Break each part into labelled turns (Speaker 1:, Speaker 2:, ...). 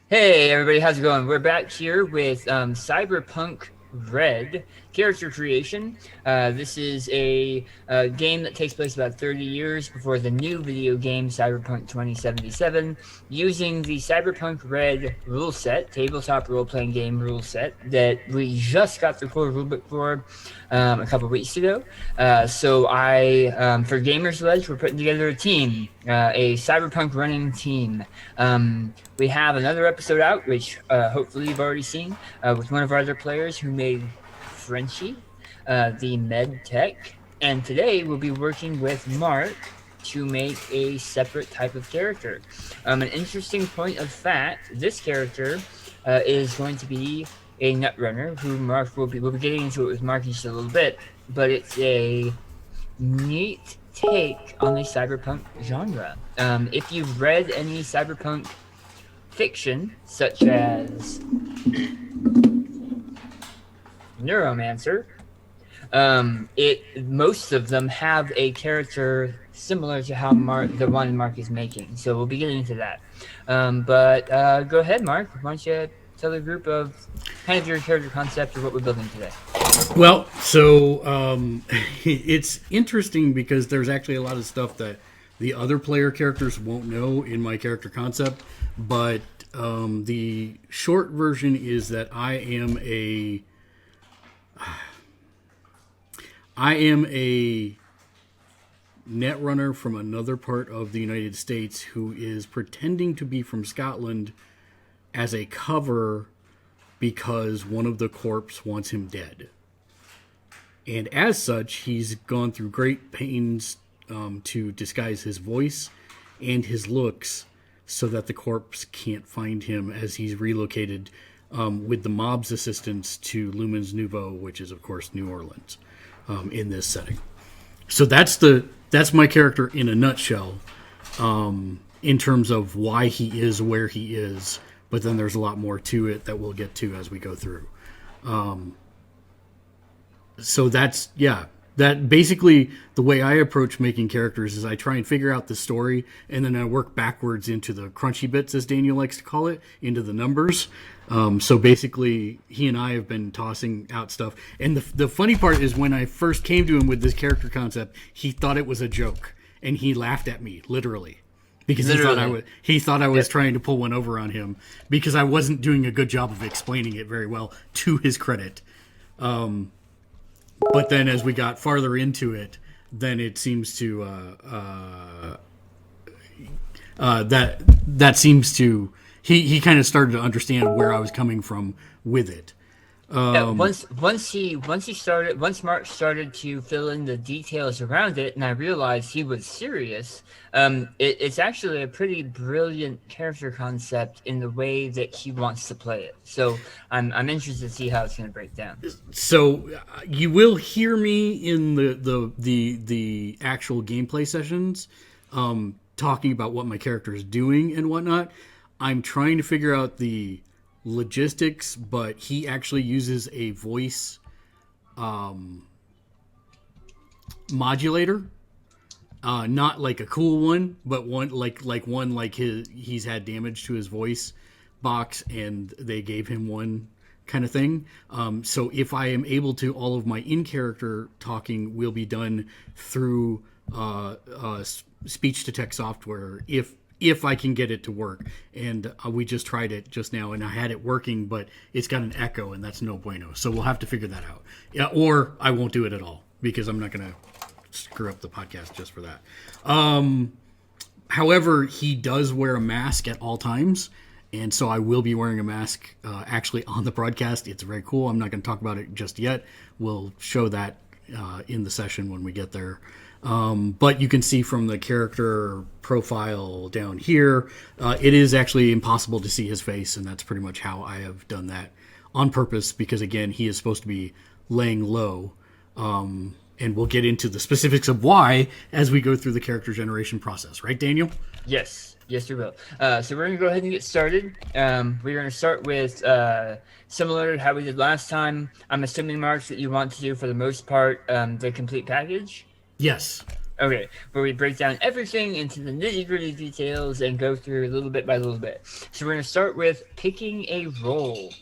Speaker 1: Hey everybody, how's it going? We're back here with CyberPunk Red character creation. This is a game that takes place about 30 years before the new video game Cyberpunk 2077, using the CyberPunk Red rule set, tabletop role-playing game rule set that we just got the core rulebook for a couple weeks ago. So for Gamers Ledge, we're putting together a team, a Cyberpunk running team. We have another episode out, which hopefully you've already seen, with one of our other players who made Frenchie, the med tech. And today we'll be working with Mark to make a separate type of character. An interesting point of fact, this character is going to be a Netrunner, who Mark we'll be getting into it with Mark in just a little bit, but it's a neat take on the cyberpunk genre. If you've read any cyberpunk fiction, such as Neuromancer, most of them have a character similar to how the one Mark is making. So we'll be getting into that. But go ahead, Mark. Why don't you tell the group of kind of your character concept or what we're building today?
Speaker 2: Well, so it's interesting because there's actually a lot of stuff that the other player characters won't know in my character concept, but the short version is that I am a Netrunner from another part of the United States who is pretending to be from Scotland as a cover because one of the corps wants him dead. And as such, he's gone through great pains to disguise his voice and his looks so that the corpse can't find him as he's relocated with the mob's assistance to Lumens Nouveau, which is, of course, New Orleans, in this setting. So that's my character in a nutshell, in terms of why he is where he is. But then there's a lot more to it that we'll get to as we go through. So that basically the way I approach making characters is I try and figure out the story, and then I work backwards into the crunchy bits, as Daniel likes to call it, into the numbers. So basically, he and I have been tossing out stuff. And the funny part is when I first came to him with this character concept, he thought it was a joke, and he laughed at me, literally. Because he thought I was trying to pull one over on him because I wasn't doing a good job of explaining it very well, to his credit. But then as we got farther into it, then it seems to he kind of started to understand where I was coming from with it.
Speaker 1: Once Mark started to fill in the details around it, and I realized he was serious. It's actually a pretty brilliant character concept in the way that he wants to play it. So I'm interested to see how it's going to break down.
Speaker 2: So you will hear me in the actual gameplay sessions, talking about what my character is doing and whatnot. I'm trying to figure out the logistics, but he actually uses a voice modulator, not like a cool one, but one like he's had damage to his voice box and they gave him one kind of thing. So if I am able to, all of my in-character talking will be done through speech to text software if I can get it to work. And we just tried it just now, and I had it working, but it's got an echo, and that's no bueno. So we'll have to figure that out. Yeah, or I won't do it at all, because I'm not going to screw up the podcast just for that. However, he does wear a mask at all times, and so I will be wearing a mask actually on the broadcast. It's very cool. I'm not going to talk about it just yet. We'll show that in the session when we get there. But you can see from the character profile down here, it is actually impossible to see his face, and that's pretty much how I have done that on purpose, because again, he is supposed to be laying low, and we'll get into the specifics of why as we go through the character generation process. Right, Daniel?
Speaker 1: Yes, we will. So we're going to go ahead and get started. We're going to start with, similar to how we did last time, I'm assuming, Mark, that you want to do, for the most part, the complete package?
Speaker 2: Yes.
Speaker 1: Okay, where we break down everything into the nitty-gritty details and go through little bit by little bit. So we're going to start with picking a role,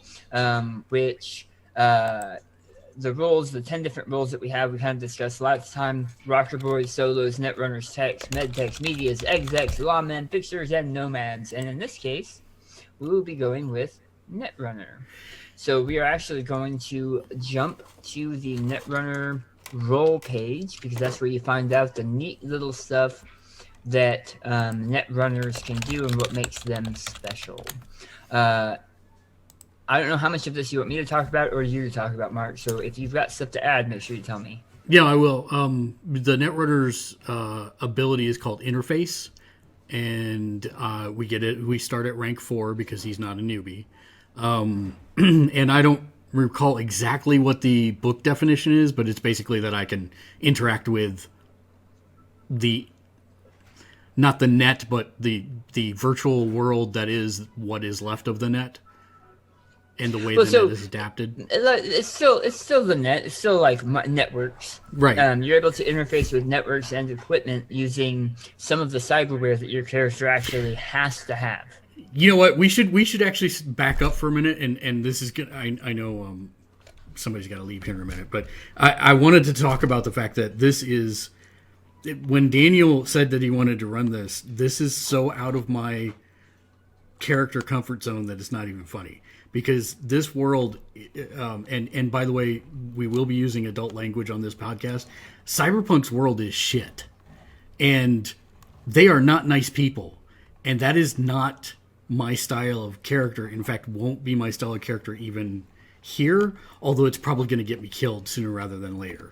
Speaker 1: which the roles, the 10 different roles that we have, we kind of discussed last time: rocker boys, solos, netrunners, techs, med techs, medias, execs, lawmen, fixers, and nomads. And in this case, we will be going with Netrunner. So we are actually going to jump to the Netrunner role page, because that's where you find out the neat little stuff that Netrunners can do and what makes them special. I don't know how much of this you want me to talk about or you to talk about, Mark. So if you've got stuff to add, make sure you tell me.
Speaker 2: Yeah, I will. The Netrunner's ability is called Interface, and we get it. We start at rank 4 because he's not a newbie. And I don't recall exactly what the book definition is, but it's basically that I can interact with not the net, but the virtual world that is what is left of the net. And the way the net is adapted.
Speaker 1: It's still the net. It's still like networks.
Speaker 2: Right.
Speaker 1: You're able to interface with networks and equipment using some of the cyberware that your character actually has to have.
Speaker 2: You know what? We should actually back up for a minute, and this is good. I know somebody's got to leave here in a minute, but I wanted to talk about the fact that this is, when Daniel said that he wanted to run this is so out of my character comfort zone that it's not even funny. Because this world, and by the way, we will be using adult language on this podcast. Cyberpunk's world is shit. And they are not nice people. And that is not my style of character. In fact, won't be my style of character even here. Although it's probably going to get me killed sooner rather than later.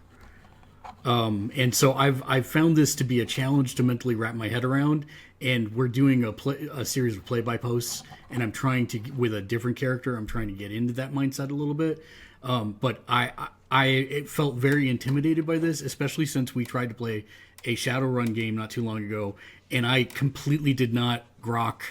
Speaker 2: And so I've found this to be a challenge to mentally wrap my head around. And we're doing a series of play-by-posts, and I'm trying to, with a different character, I'm trying to get into that mindset a little bit. But I felt very intimidated by this, especially since we tried to play a Shadowrun game not too long ago, and I completely did not grok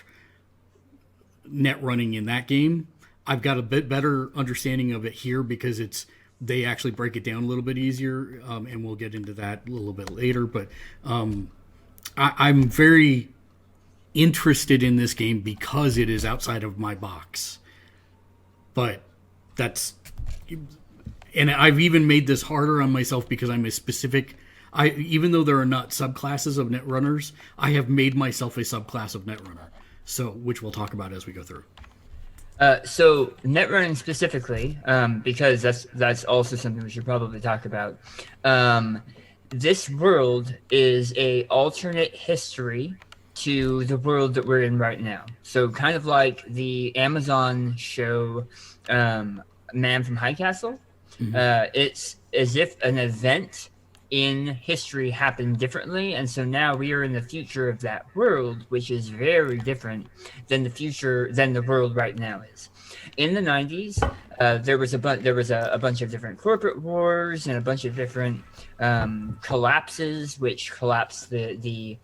Speaker 2: net running in that game. I've got a bit better understanding of it here because they actually break it down a little bit easier, and we'll get into that a little bit later. But I'm very interested in this game because it is outside of my box. But and I've even made this harder on myself because I'm a specific, even though there are not subclasses of Netrunners, I have made myself a subclass of Netrunner, so which we'll talk about as we go through.
Speaker 1: So netrunning specifically, because that's also something we should probably talk about. This world is a alternate history to the world that we're in right now. So kind of like the Amazon show, Man from High Castle. Mm-hmm. It's as if an event in history happened differently, and so now we are in the future of that world, which is very different than the world right now is. In the 90s, there was a bunch of different corporate wars and a bunch of different collapses, which collapsed the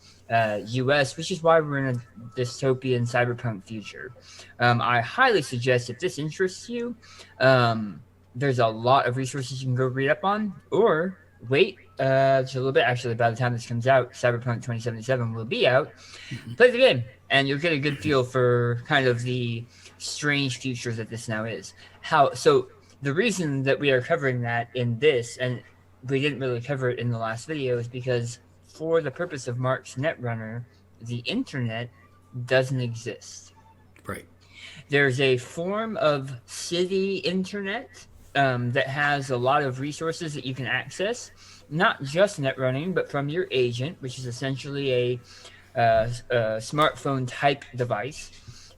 Speaker 1: U.S., which is why we're in a dystopian cyberpunk future. I highly suggest, if this interests you, there's a lot of resources you can go read up on, or wait just a little bit. Actually, by the time this comes out, Cyberpunk 2077 will be out. Play the game, and you'll get a good feel for kind of the strange future that this now is. So the reason that we are covering that in this, and we didn't really cover it in the last video, is because for the purpose of Mark's Netrunner, the internet doesn't exist.
Speaker 2: Right.
Speaker 1: There's a form of city internet that has a lot of resources that you can access, not just net running, but from your agent, which is essentially a smartphone type device.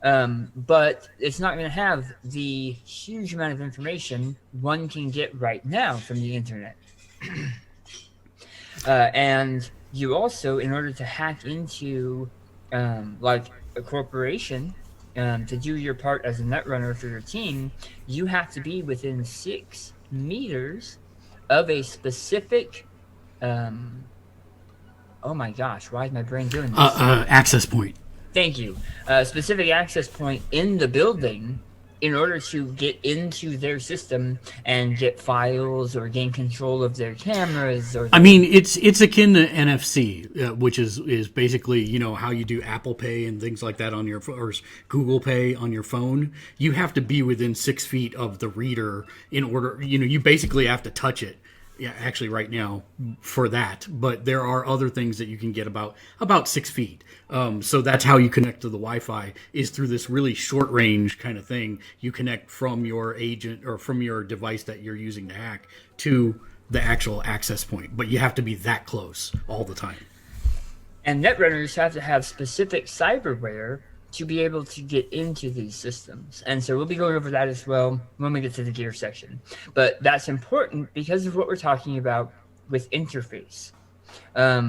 Speaker 1: But it's not going to have the huge amount of information one can get right now from the internet. And you also, in order to hack into like a corporation, to do your part as a netrunner for your team, you have to be within 6 meters of a specific oh my gosh, why is my brain doing this?
Speaker 2: Access point.
Speaker 1: Thank you. A specific access point in the building in order to get into their system and get files or gain control of their cameras. Or
Speaker 2: I mean, it's akin to NFC, which is basically, you know, how you do Apple Pay and things like that on your or Google Pay on your phone. You have to be within 6 feet of the reader in order. You know, you basically have to touch it. Yeah, actually, right now for that. But there are other things that you can get about 6 feet. So that's how you connect to the Wi-Fi, is through this really short range kind of thing. You connect from your agent or from your device that you're using to hack to the actual access point. But you have to be that close all the time.
Speaker 1: And netrunners have to have specific cyberware to be able to get into these systems. And so we'll be going over that as well when we get to the gear section. But that's important because of what we're talking about with interface. All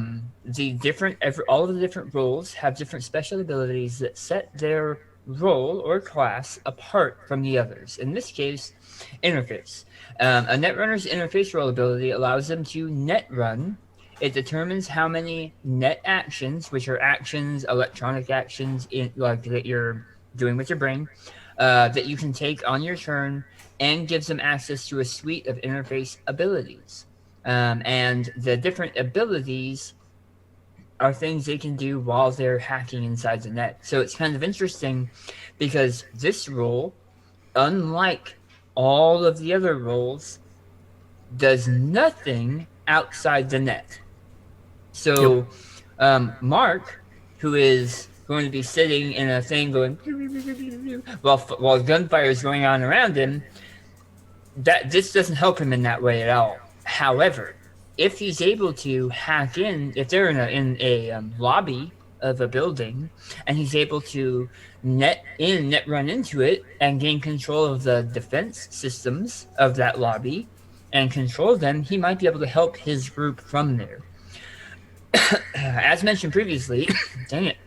Speaker 1: of the different roles have different special abilities that set their role or class apart from the others. In this case, interface. A netrunner's interface role ability allows them to net run. It determines how many net actions, which are actions, electronic actions, that you're doing with your brain, that you can take on your turn, and gives them access to a suite of interface abilities. And the different abilities are things they can do while they're hacking inside the net. So it's kind of interesting because this role, unlike all of the other roles, does nothing outside the net. So, Mark, who is going to be sitting in a thing going while gunfire is going on around him, this doesn't help him in that way at all. However, if he's able to hack in, if they're in a lobby of a building, and he's able to net run into it and gain control of the defense systems of that lobby and control them, he might be able to help his group from there. As mentioned previously, dang it,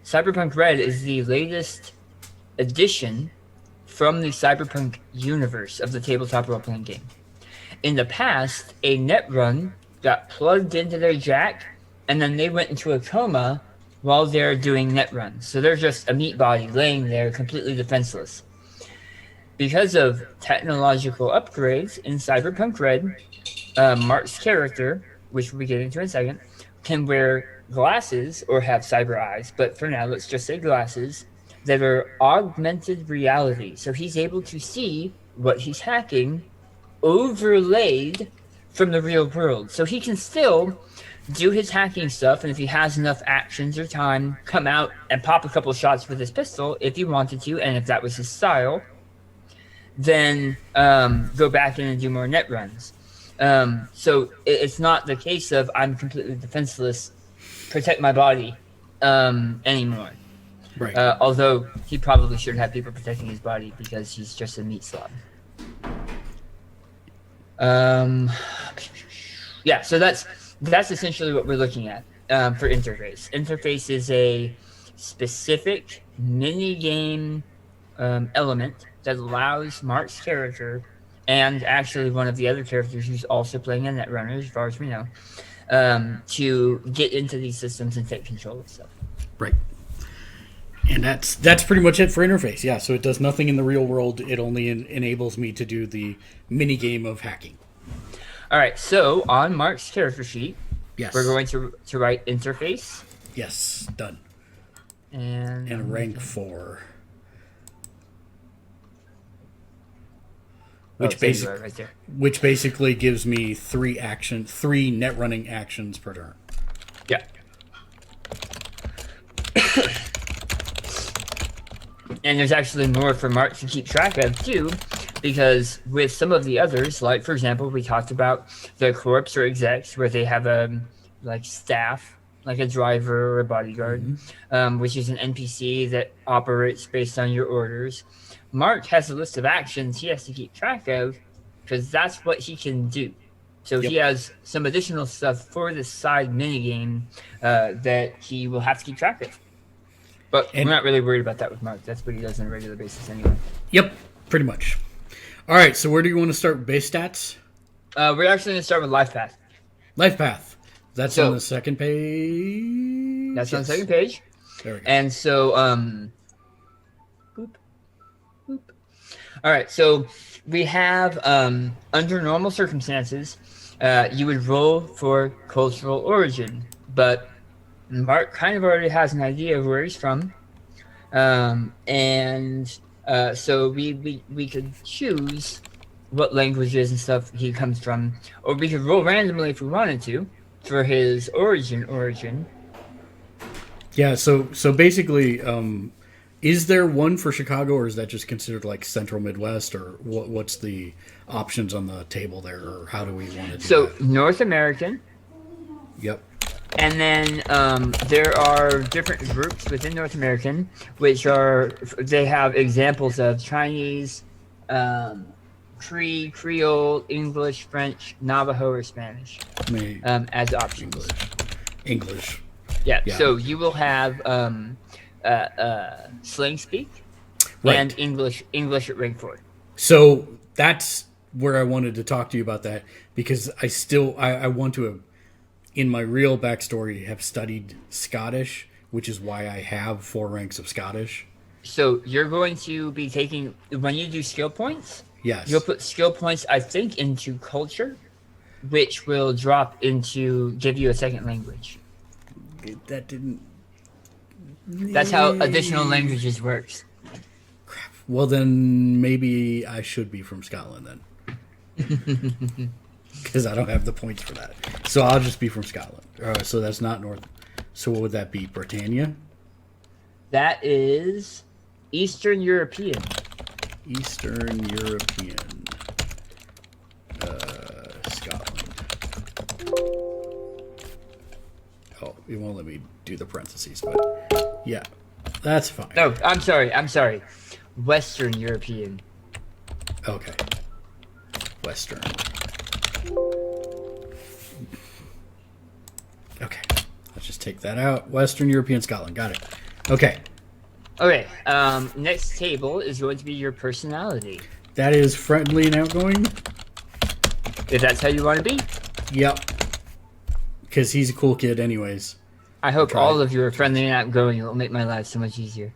Speaker 1: CyberPunk Red is the latest addition from the CyberPunk universe of the tabletop role-playing game. In the past, a net run got plugged into their jack, and then they went into a coma while they're doing net runs. So they're just a meat body laying there completely defenseless. Because of technological upgrades in CyberPunk Red, Mark's character, which we'll be getting to in a second, can wear glasses or have cyber eyes, but for now let's just say glasses that are augmented reality. So he's able to see what he's hacking overlaid from the real world. So he can still do his hacking stuff, and if he has enough actions or time, come out and pop a couple shots with his pistol if he wanted to, and if that was his style, then go back in and do more net runs. So it's not the case of I'm completely defenseless, protect my body anymore.
Speaker 2: Right.
Speaker 1: Although he probably should have people protecting his body because he's just a meat slob. Yeah, so that's essentially what we're looking at for interface. Interface is a specific mini-game element that allows Mark's character, and actually one of the other characters who's also playing a netrunner, as far as we know, to get into these systems and take control of stuff.
Speaker 2: Right. And that's pretty much it for interface. Yeah, so it does nothing in the real world. It only enables me to do the mini game of hacking.
Speaker 1: All right, so on Mark's character sheet,
Speaker 2: yes,
Speaker 1: we're going to write interface.
Speaker 2: Yes, done.
Speaker 1: And
Speaker 2: rank 4. Which basically gives me 3 net running actions per turn.
Speaker 1: Yeah. And there's actually more for Mark to keep track of too, because with some of the others, like for example, we talked about the corps or execs where they have a staff, like a driver or a bodyguard, which is an NPC that operates based on your orders. Mark has a list of actions he has to keep track of because that's what he can do. So he has some additional stuff for this side minigame that he will have to keep track of. But we're not really worried about that with Mark. That's what he does on a regular basis anyway.
Speaker 2: Yep, pretty much. All right, so where do you want to start with base stats?
Speaker 1: We're actually going to start with life path.
Speaker 2: Life path. That's on the second page?
Speaker 1: That's on the second page.
Speaker 2: There we go.
Speaker 1: And so, All right, so we have under normal circumstances, you would roll for cultural origin, but Mark kind of already has an idea of where he's from, and so we could choose what languages and stuff he comes from, or we could roll randomly if we wanted to for his origin.
Speaker 2: Yeah, so basically, is there one for Chicago, or is that just considered like Central Midwest, or what's the options on the table there, or how do we want to do
Speaker 1: So
Speaker 2: that?
Speaker 1: North American,
Speaker 2: Yep.
Speaker 1: and then there are different groups within North American, they have examples of Chinese, Cree, Creole, English, French, Navajo, or Spanish as options.
Speaker 2: English.
Speaker 1: Yeah.
Speaker 2: Yeah.
Speaker 1: So you will have slang speak
Speaker 2: Right.
Speaker 1: and English at rank 4.
Speaker 2: So that's where I wanted to talk to you about that, because I want to have, in my real backstory, have studied Scottish, which is why I have 4 ranks of Scottish.
Speaker 1: So you're going to be taking, when you do skill points,
Speaker 2: Yes.
Speaker 1: you'll put skill points, I think, into culture, which will drop into give you a second language.
Speaker 2: That didn't.
Speaker 1: That's how additional languages works.
Speaker 2: Well, then maybe I should be from Scotland then. Because I don't have the points for that. So I'll just be from Scotland. So that's not North. So what would that be? Britannia?
Speaker 1: That is Eastern European.
Speaker 2: Eastern European. Scotland. Oh, it won't let me do the parentheses, but yeah, that's fine.
Speaker 1: No, I'm sorry. Western European.
Speaker 2: Okay. Western. Okay. Let's just take that out. Western European Scotland. Got it. Okay.
Speaker 1: Okay, next table is going to be your personality.
Speaker 2: That is friendly and outgoing?
Speaker 1: If that's how you want to be.
Speaker 2: Yep. Because he's a cool kid anyways.
Speaker 1: I hope all of you are friendly and outgoing. It will make my life so much easier.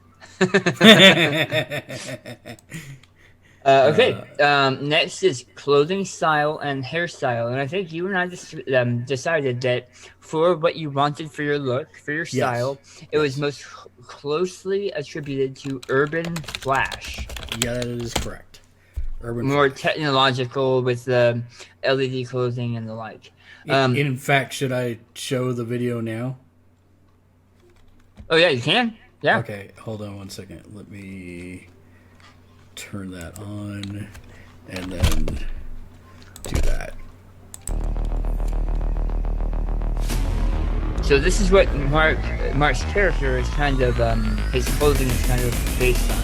Speaker 1: Okay, next is clothing style and hairstyle. And I think you and I just decided that for what you wanted for your look, for your style, it was most closely attributed to urban flash.
Speaker 2: Yeah, that is correct. Urban
Speaker 1: More
Speaker 2: flash.
Speaker 1: technological with the LED clothing and the like.
Speaker 2: In fact, should I show the video now?
Speaker 1: Oh, yeah, you can. Yeah.
Speaker 2: Okay, hold on 1 second. Let me turn that on and then do that.
Speaker 1: So this is what Mark's character is kind of, his clothing is kind of based on.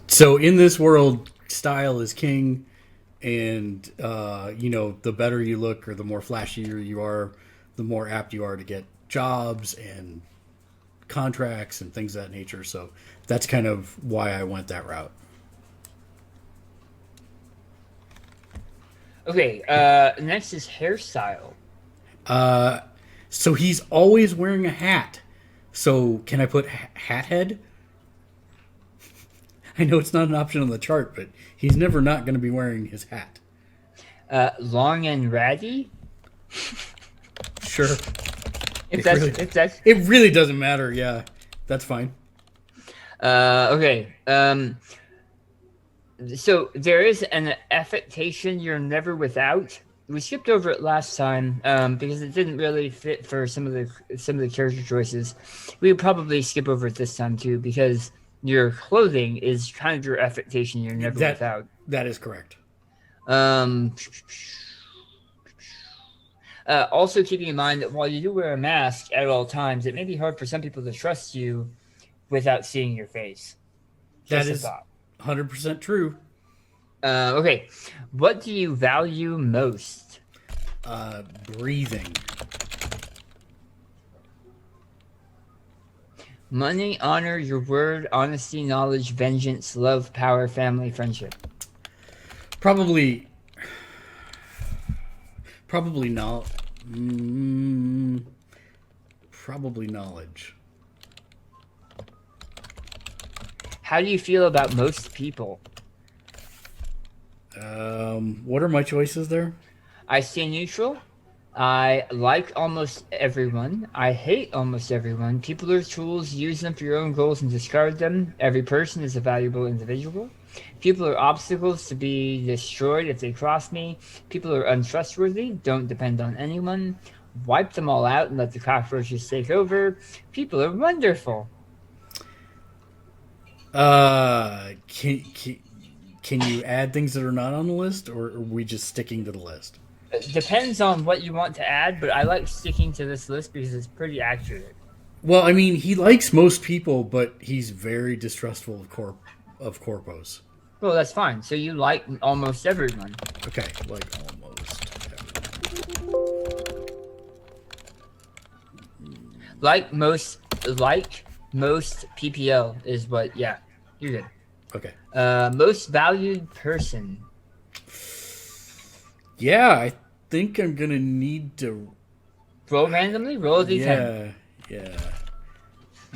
Speaker 2: So in this world, style is king, and the better you look or the more flashier you are, the more apt you are to get jobs and contracts and things of that nature. So that's kind of why I went that route.
Speaker 1: Okay, next is hairstyle.
Speaker 2: So he's always wearing a hat. So can I put hat head? I know it's not an option on the chart, but he's never not going to be wearing his hat.
Speaker 1: Long and ratty?
Speaker 2: Sure.
Speaker 1: If
Speaker 2: It really doesn't matter, yeah. That's fine.
Speaker 1: Okay. So there is an affectation you're never without. We skipped over it last time because it didn't really fit for some of the character choices. We would probably skip over it this time too because your clothing is kind of your affectation you're never without.
Speaker 2: That is correct.
Speaker 1: Also keeping in mind that while you do wear a mask at all times, it may be hard for some people to trust you without seeing your face.
Speaker 2: That is 100% true.
Speaker 1: Okay. What do you value most?
Speaker 2: Breathing.
Speaker 1: Money, honor, your word, honesty, knowledge, vengeance, love, power, family, friendship.
Speaker 2: Probably not. Mm, probably knowledge.
Speaker 1: How do you feel about most people?
Speaker 2: What are my choices there?
Speaker 1: I stay neutral. I like almost everyone. I hate almost everyone. People are tools. Use them for your own goals and discard them. Every person is a valuable individual. People are obstacles to be destroyed if they cross me. People are untrustworthy. Don't depend on anyone. Wipe them all out and let the cockroaches take over. People are wonderful.
Speaker 2: Can you add things that are not on the list, or are we just sticking to the list?
Speaker 1: It depends on what you want to add, but I like sticking to this list because it's pretty accurate.
Speaker 2: Well, I mean, he likes most people, but he's very distrustful of corpos.
Speaker 1: Well, that's fine. So you like almost everyone.
Speaker 2: Okay, like almost everyone.
Speaker 1: Like most PPL is what. Yeah, you're good.
Speaker 2: Okay.
Speaker 1: Most valued person.
Speaker 2: Yeah, I think I'm gonna need to
Speaker 1: Roll randomly. Roll a d10.
Speaker 2: Yeah.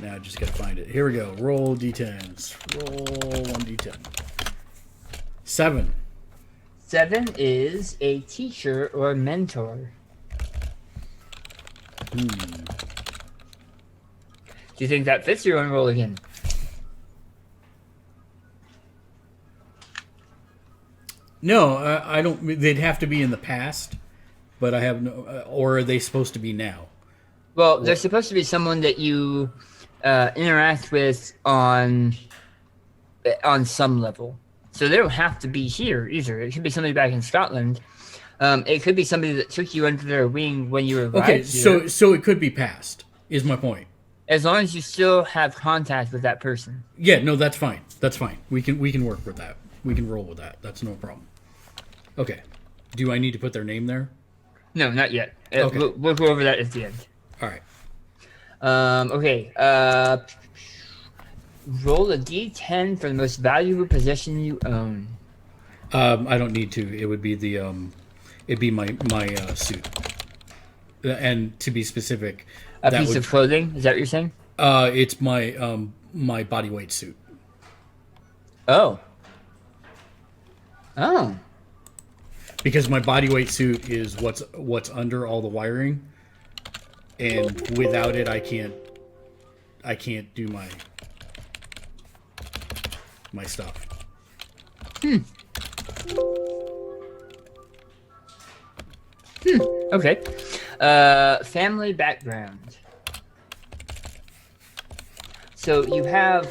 Speaker 2: Now I just gotta find it. Here we go. Roll d10s. Roll 1d10. 7.
Speaker 1: 7 is a teacher or mentor. Do you think that fits your own roll again?
Speaker 2: No, I don't. They'd have to be in the past, but I have no. Or are they supposed to be now?
Speaker 1: Well, they're supposed to be someone that you interact with on some level. So they don't have to be here either. It could be somebody back in Scotland. It could be somebody that took you under their wing when you arrived
Speaker 2: Okay,
Speaker 1: here.
Speaker 2: so it could be past. Is my point.
Speaker 1: As long as you still have contact with that person.
Speaker 2: Yeah, no, that's fine. That's fine. We can work with that. We can roll with that. That's no problem. Okay. Do I need to put their name there?
Speaker 1: No, not yet.
Speaker 2: Okay.
Speaker 1: We'll go over that at the end.
Speaker 2: All right.
Speaker 1: Okay. Roll a d10 for the most valuable possession you own.
Speaker 2: I don't need to. It would be it'd be my suit. And to be specific,
Speaker 1: A piece of clothing? Is that what you're saying?
Speaker 2: It's my my bodyweight suit.
Speaker 1: Oh. Oh.
Speaker 2: Because my bodyweight suit is what's under all the wiring, and without it, I can't do my stuff.
Speaker 1: Okay. Family background. So you have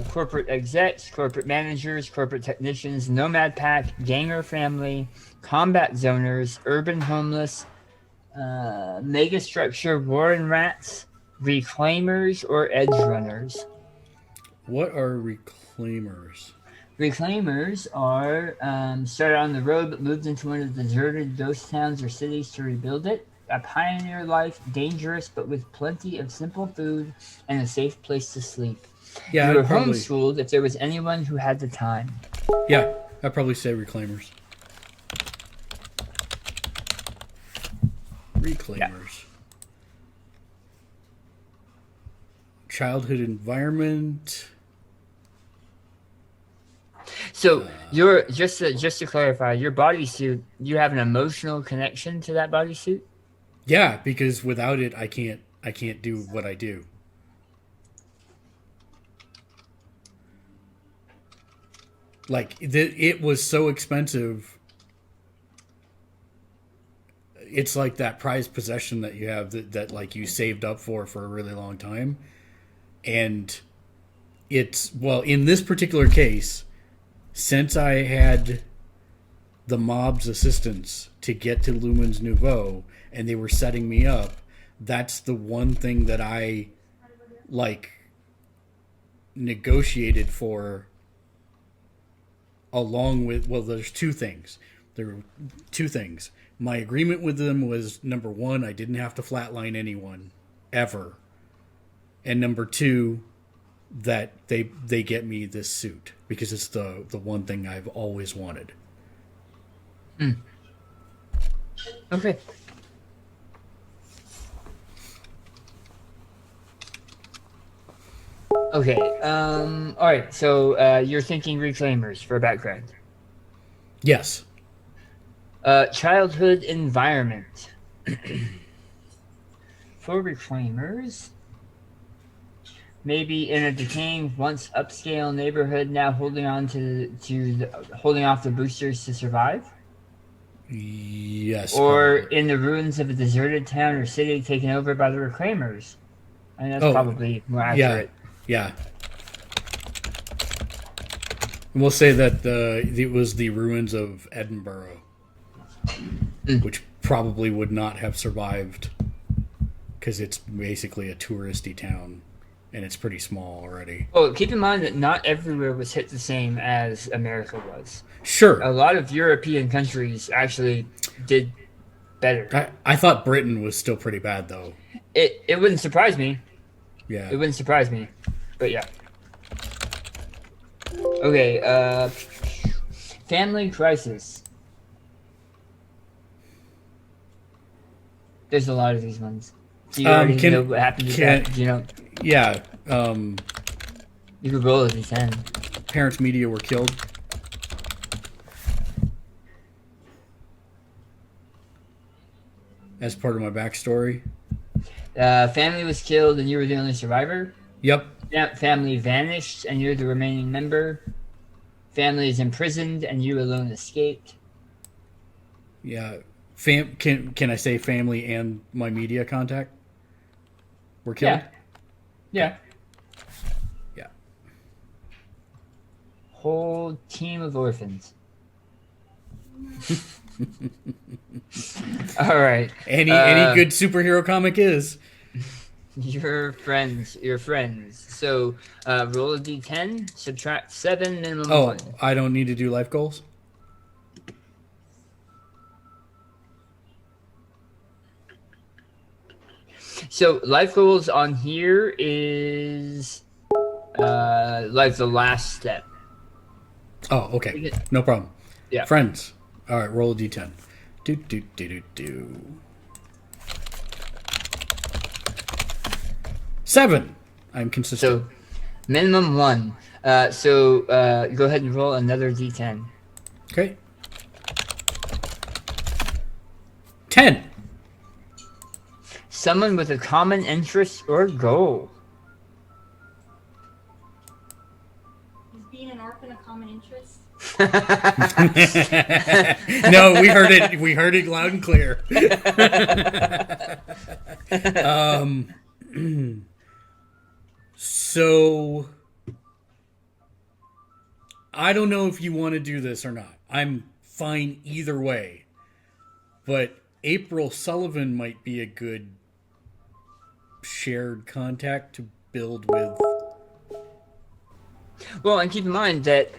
Speaker 1: corporate execs, corporate managers, corporate technicians, nomad pack, ganger family, combat zoners, urban homeless, mega structure, warren rats, reclaimers, or edge runners.
Speaker 2: What are reclaimers?
Speaker 1: Reclaimers are started on the road but moved into one of the deserted ghost towns or cities to rebuild it. A pioneer life, dangerous but with plenty of simple food and a safe place to sleep.
Speaker 2: Yeah,
Speaker 1: You were
Speaker 2: I'd probably,
Speaker 1: homeschooled if there was anyone who had the time.
Speaker 2: yeah, I'd probably say reclaimers. Reclaimers.
Speaker 1: Yeah.
Speaker 2: Childhood environment.
Speaker 1: So you're just to clarify, your bodysuit, you have an emotional connection to that bodysuit?
Speaker 2: Yeah, because without it, I can't do what I do. Like it was so expensive. It's like that prized possession that you have that like you saved up for a really long time, and it's in this particular case, since I had the mob's assistance to get to Lumen's Nouveau and they were setting me up, that's the one thing that I like negotiated for, along with there's two things. There were two things. My agreement with them was, number one, I didn't have to flatline anyone ever. and number 2, that they get me this suit because it's the one thing I've always wanted.
Speaker 1: Okay. Okay. All right. So you're thinking reclaimers for background.
Speaker 2: Yes.
Speaker 1: Childhood environment. For reclaimers, maybe in a decaying once upscale neighborhood, now holding on holding off the boosters to survive.
Speaker 2: Yes.
Speaker 1: Or
Speaker 2: probably.
Speaker 1: in the ruins of a deserted town or city taken over by the reclaimers. I mean, that's probably more accurate.
Speaker 2: Yeah. We'll say that it was the ruins of Edinburgh, which probably would not have survived because it's basically a touristy town, and it's pretty small already.
Speaker 1: Well, keep in mind that not everywhere was hit the same as America was.
Speaker 2: Sure.
Speaker 1: A lot of European countries actually did better.
Speaker 2: I thought Britain was still pretty bad, though.
Speaker 1: It wouldn't surprise me.
Speaker 2: Yeah.
Speaker 1: It wouldn't surprise me. But yeah. Okay, family crisis. There's a lot of these ones. Do you already know what happened to that? Do you know?
Speaker 2: Yeah.
Speaker 1: You could roll a d10.
Speaker 2: Parents' media were killed. As part of my backstory.
Speaker 1: Family was killed and you were the only survivor.
Speaker 2: Yep.
Speaker 1: Family vanished and you're the remaining member. Family is imprisoned and you alone escaped.
Speaker 2: Yeah. Can I say family and my media contact were killed?
Speaker 1: Yeah.
Speaker 2: Yeah.
Speaker 1: Whole team of orphans. All right.
Speaker 2: Any good superhero comic is.
Speaker 1: Your friends. So, roll a d10, subtract 7, minimum 1.
Speaker 2: I don't need to do life goals?
Speaker 1: So, life goals on here is like the last step.
Speaker 2: Oh, okay. No problem.
Speaker 1: Yeah.
Speaker 2: Friends. All right, roll a d10. Do. 7. I'm consistent.
Speaker 1: So, minimum 1. So, go ahead and roll another d10.
Speaker 2: Okay. 10.
Speaker 1: Someone with a common interest or goal.
Speaker 3: Is being an orphan a common interest?
Speaker 2: No, we heard it. We heard it loud and clear. So I don't know if you want to do this or not. I'm fine either way. But April Sullivan might be a good shared contact to build with.
Speaker 1: Well, and keep in mind that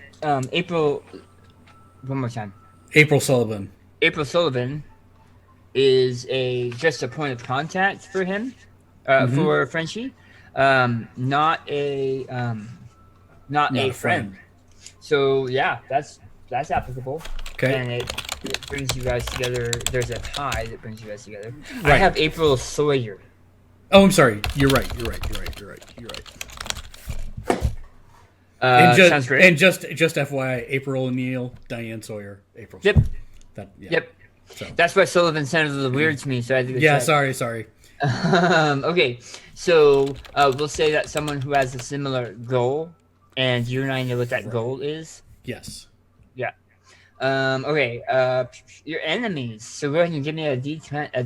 Speaker 1: April... One more time.
Speaker 2: April Sullivan.
Speaker 1: April Sullivan is just a point of contact for him, for Frenchie, not a friend. So yeah, that's applicable.
Speaker 2: Okay.
Speaker 1: And it brings you guys together. There's a tie that brings you guys together.
Speaker 2: Right.
Speaker 1: I have April Sawyer.
Speaker 2: Oh, I'm sorry. You're right.
Speaker 1: Sounds great.
Speaker 2: And just FYI, April O'Neil, Diane Sawyer, April.
Speaker 1: Yep.
Speaker 2: Yep.
Speaker 1: So. That's why Sullivan sounded a little weird to me. So I had to go check.
Speaker 2: Sorry.
Speaker 1: Okay, so we'll say that someone who has a similar goal, and you and I know what that goal is.
Speaker 2: Yes.
Speaker 1: Yeah. Okay. Your enemies. So go ahead and give me a D10.
Speaker 2: A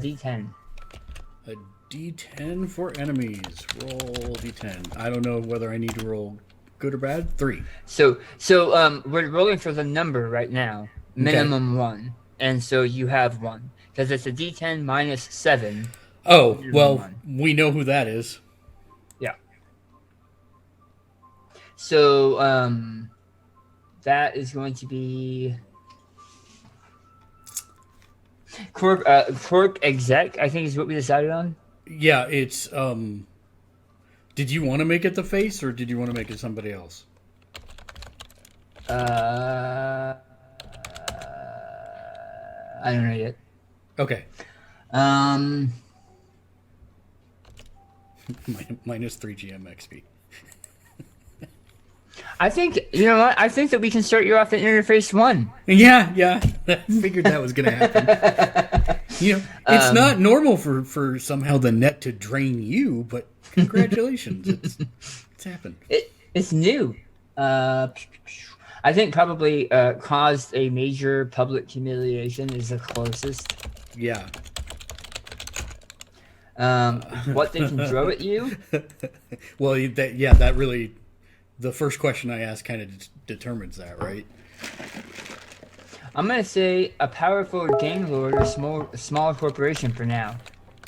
Speaker 2: D10 for enemies. Roll D10. I don't know whether I need to roll good or bad. 3.
Speaker 1: So we're rolling for the number right now. Minimum 1, and so you have 1 because it's a D10 minus 7.
Speaker 2: Oh well, 1. We know who that is.
Speaker 1: Yeah. So that is going to be Corp exec. I think is what we decided on.
Speaker 2: Yeah, it's Did you want to make it the face, or did you want to make it somebody else?
Speaker 1: I don't know yet.
Speaker 2: Okay.
Speaker 1: Um,
Speaker 2: Minus 3 GM XP.
Speaker 1: I think, you know what? I think that we can start you off at interface 1.
Speaker 2: Yeah. I figured that was going to happen. It's not normal for somehow the net to drain you, but congratulations. It's happened.
Speaker 1: It's new. I think probably caused a major public humiliation is the closest.
Speaker 2: Yeah.
Speaker 1: What they can throw at you?
Speaker 2: Well, that really... The first question I asked kind of determines that, right?
Speaker 1: I'm going to say a powerful gang lord or small corporation for now.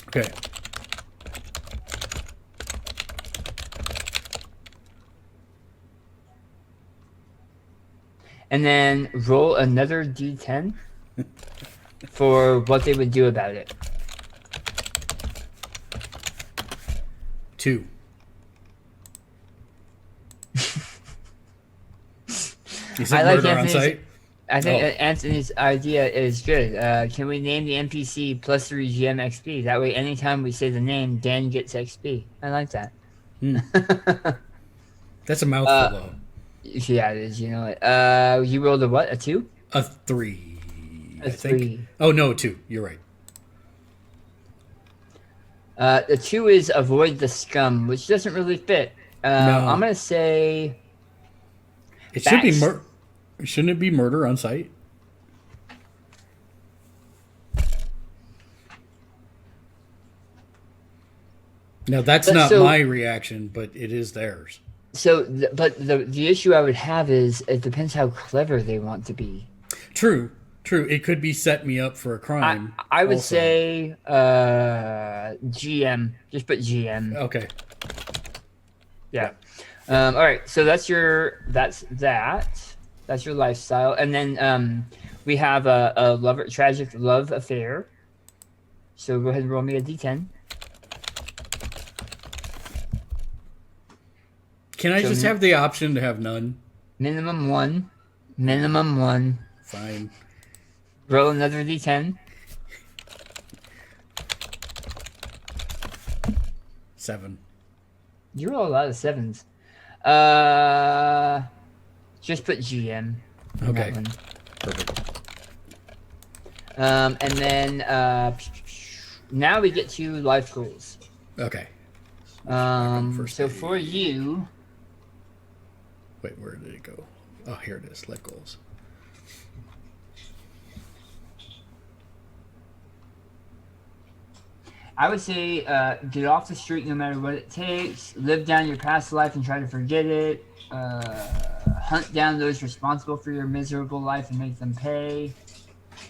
Speaker 2: Okay.
Speaker 1: And then roll another d10 for what they would do about it.
Speaker 2: 2. Is it
Speaker 1: I like
Speaker 2: murder on
Speaker 1: Anthony's-
Speaker 2: site?
Speaker 1: I think Anthony's idea is good. Can we name the NPC plus 3 GM XP? That way, anytime we say the name, Dan gets XP. I like that.
Speaker 2: That's a mouthful, though.
Speaker 1: Yeah, it is. You know it. You rolled a what? A 2?
Speaker 2: A 3.
Speaker 1: A 3.
Speaker 2: Think. Oh, no, 2. You're right.
Speaker 1: The 2 is avoid the scum, which doesn't really fit.
Speaker 2: No.
Speaker 1: I'm going to say...
Speaker 2: It should be Shouldn't it be murder on site? Now, that's not my reaction, but it is theirs.
Speaker 1: So, but the issue I would have is it depends how clever they want to be.
Speaker 2: True. It could be set me up for a crime.
Speaker 1: I would say GM. Just put GM.
Speaker 2: Okay.
Speaker 1: Yeah. All right. So that's your lifestyle, and then we have a tragic love affair. So go ahead and roll me a d10.
Speaker 2: Can I just have the option to have none?
Speaker 1: Minimum 1. Minimum 1.
Speaker 2: Fine.
Speaker 1: Roll another d10.
Speaker 2: 7.
Speaker 1: You roll a lot of 7s. Just put GM.
Speaker 2: Okay. Perfect.
Speaker 1: And then now we get to life goals.
Speaker 2: Okay.
Speaker 1: So for you...
Speaker 2: Wait, where did it go? Oh, here it is. Life goals.
Speaker 1: I would say get off the street no matter what it takes. Live down your past life and try to forget it. Hunt down those responsible for your miserable life and make them pay.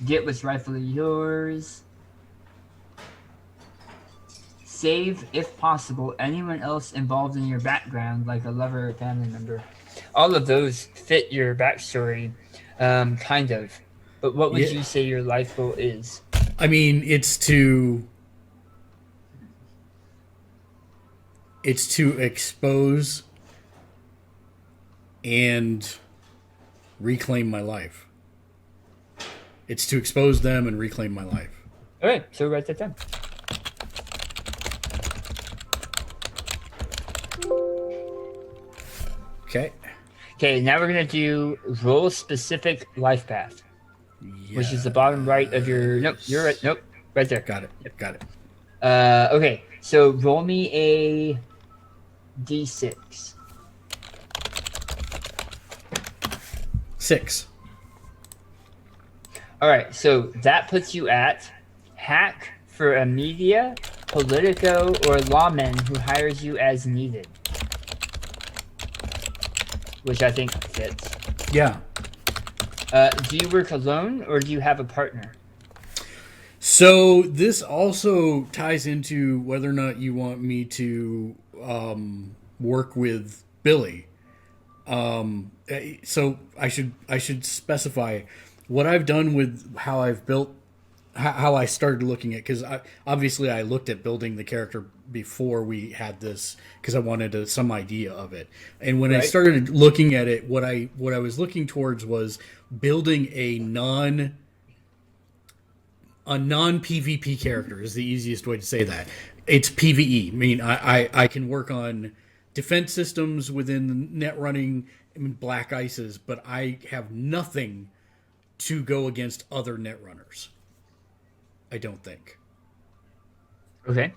Speaker 1: Get what's rightfully yours. Save, if possible, anyone else involved in your background, like a lover or family member. All of those fit your backstory, kind of. But what would you say your life goal is?
Speaker 2: I mean, it's to expose and reclaim my life. It's to expose them and reclaim my life.
Speaker 1: All right, so write that down. Okay, now we're going to do role-specific life path, which is the bottom right of your... Nope, you're right. Nope, right there.
Speaker 2: Got it. Yep. Got it.
Speaker 1: Okay, so roll me a d6.
Speaker 2: 6.
Speaker 1: All right, so that puts you at hack for a media, politico, or lawman who hires you as needed. Which I think fits.
Speaker 2: Yeah.
Speaker 1: Do you work alone or do you have a partner?
Speaker 2: So this also ties into whether or not you want me to work with Billy. So I should specify what I've done with how I've built how I started looking at, because obviously I looked at building the character before we had this because I wanted some idea of it. And when I started looking at it, what I was looking towards was building a non PvP character is the easiest way to say that. It's PvE. I mean, I can work on defense systems within net running and black ices, but I have nothing to go against other net runners. I don't think.
Speaker 1: Okay.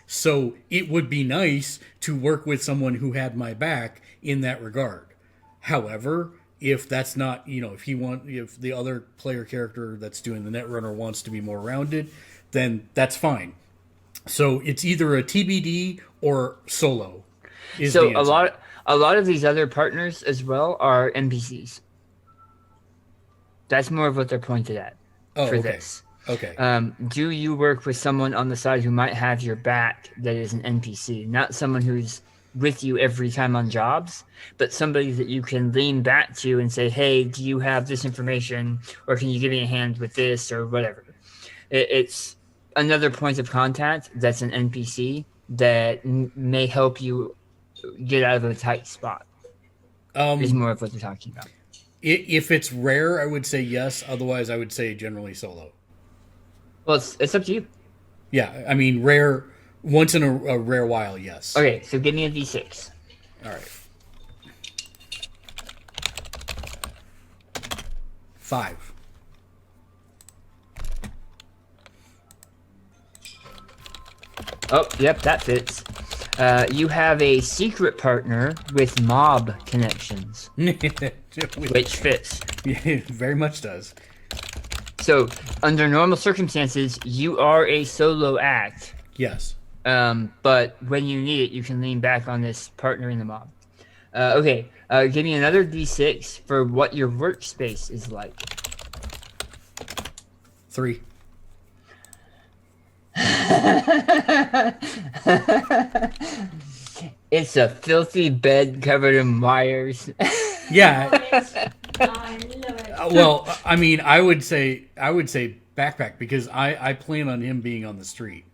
Speaker 2: So it would be nice to work with someone who had my back in that regard. However, if that's not, if the other player character that's doing the Netrunner wants to be more rounded, then that's fine. So it's either a TBD or solo.
Speaker 1: So a lot of these other partners as well are NPCs. That's more of what they're pointed at this.
Speaker 2: Okay.
Speaker 1: Do you work with someone on the side who might have your back that is an NPC, not someone who's with you every time on jobs, but somebody that you can lean back to and say, hey, do you have this information, or can you give me a hand with this, or whatever? It's another point of contact that's an NPC that may help you get out of a tight spot. Is more of what they're talking about.
Speaker 2: If it's rare, I would say yes. Otherwise, I would say generally solo.
Speaker 1: Well, it's up to you.
Speaker 2: Yeah, I mean, rare, once in a rare while, yes.
Speaker 1: Okay, so give me a D6.
Speaker 2: All right. 5.
Speaker 1: Oh, yep, that fits. You have a secret partner with mob connections, which fits.
Speaker 2: Yeah, very much does.
Speaker 1: So, under normal circumstances, you are a solo act.
Speaker 2: Yes.
Speaker 1: But when you need it, you can lean back on this partner in the mob. Okay, give me another D6 for what your workspace is like.
Speaker 2: 3.
Speaker 1: It's a filthy bed covered in wires.
Speaker 2: Yeah.
Speaker 3: I love it.
Speaker 2: Well, I mean, I would say backpack because I plan on him being on the street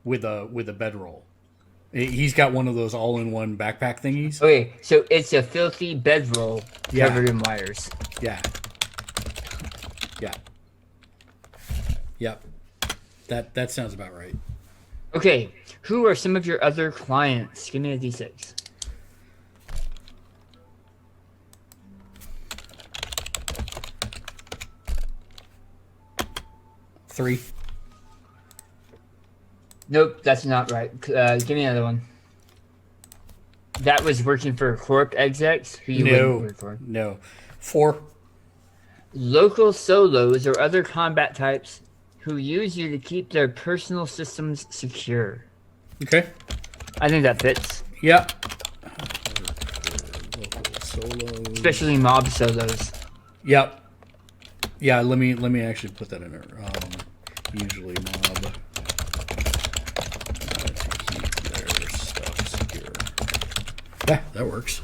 Speaker 2: with a bedroll. He's got one of those all-in-one backpack thingies.
Speaker 1: Okay, so it's a filthy bedroll covered in wires.
Speaker 2: Yeah. Yeah. Yep. That sounds about right.
Speaker 1: Okay, who are some of your other clients? Give me a D6.
Speaker 2: 3.
Speaker 1: Nope, that's not right. Give me another one. That was working for corp execs who you wouldn't work for.
Speaker 2: No. 4.
Speaker 1: Local solos or other combat types who use you to keep their personal systems secure.
Speaker 2: Okay.
Speaker 1: I think that fits.
Speaker 2: Yep. Local solos.
Speaker 1: Especially mob solos.
Speaker 2: Yep. Yeah, let me actually put that in there. Usually mob to keep their stuff secure. Yeah, that works.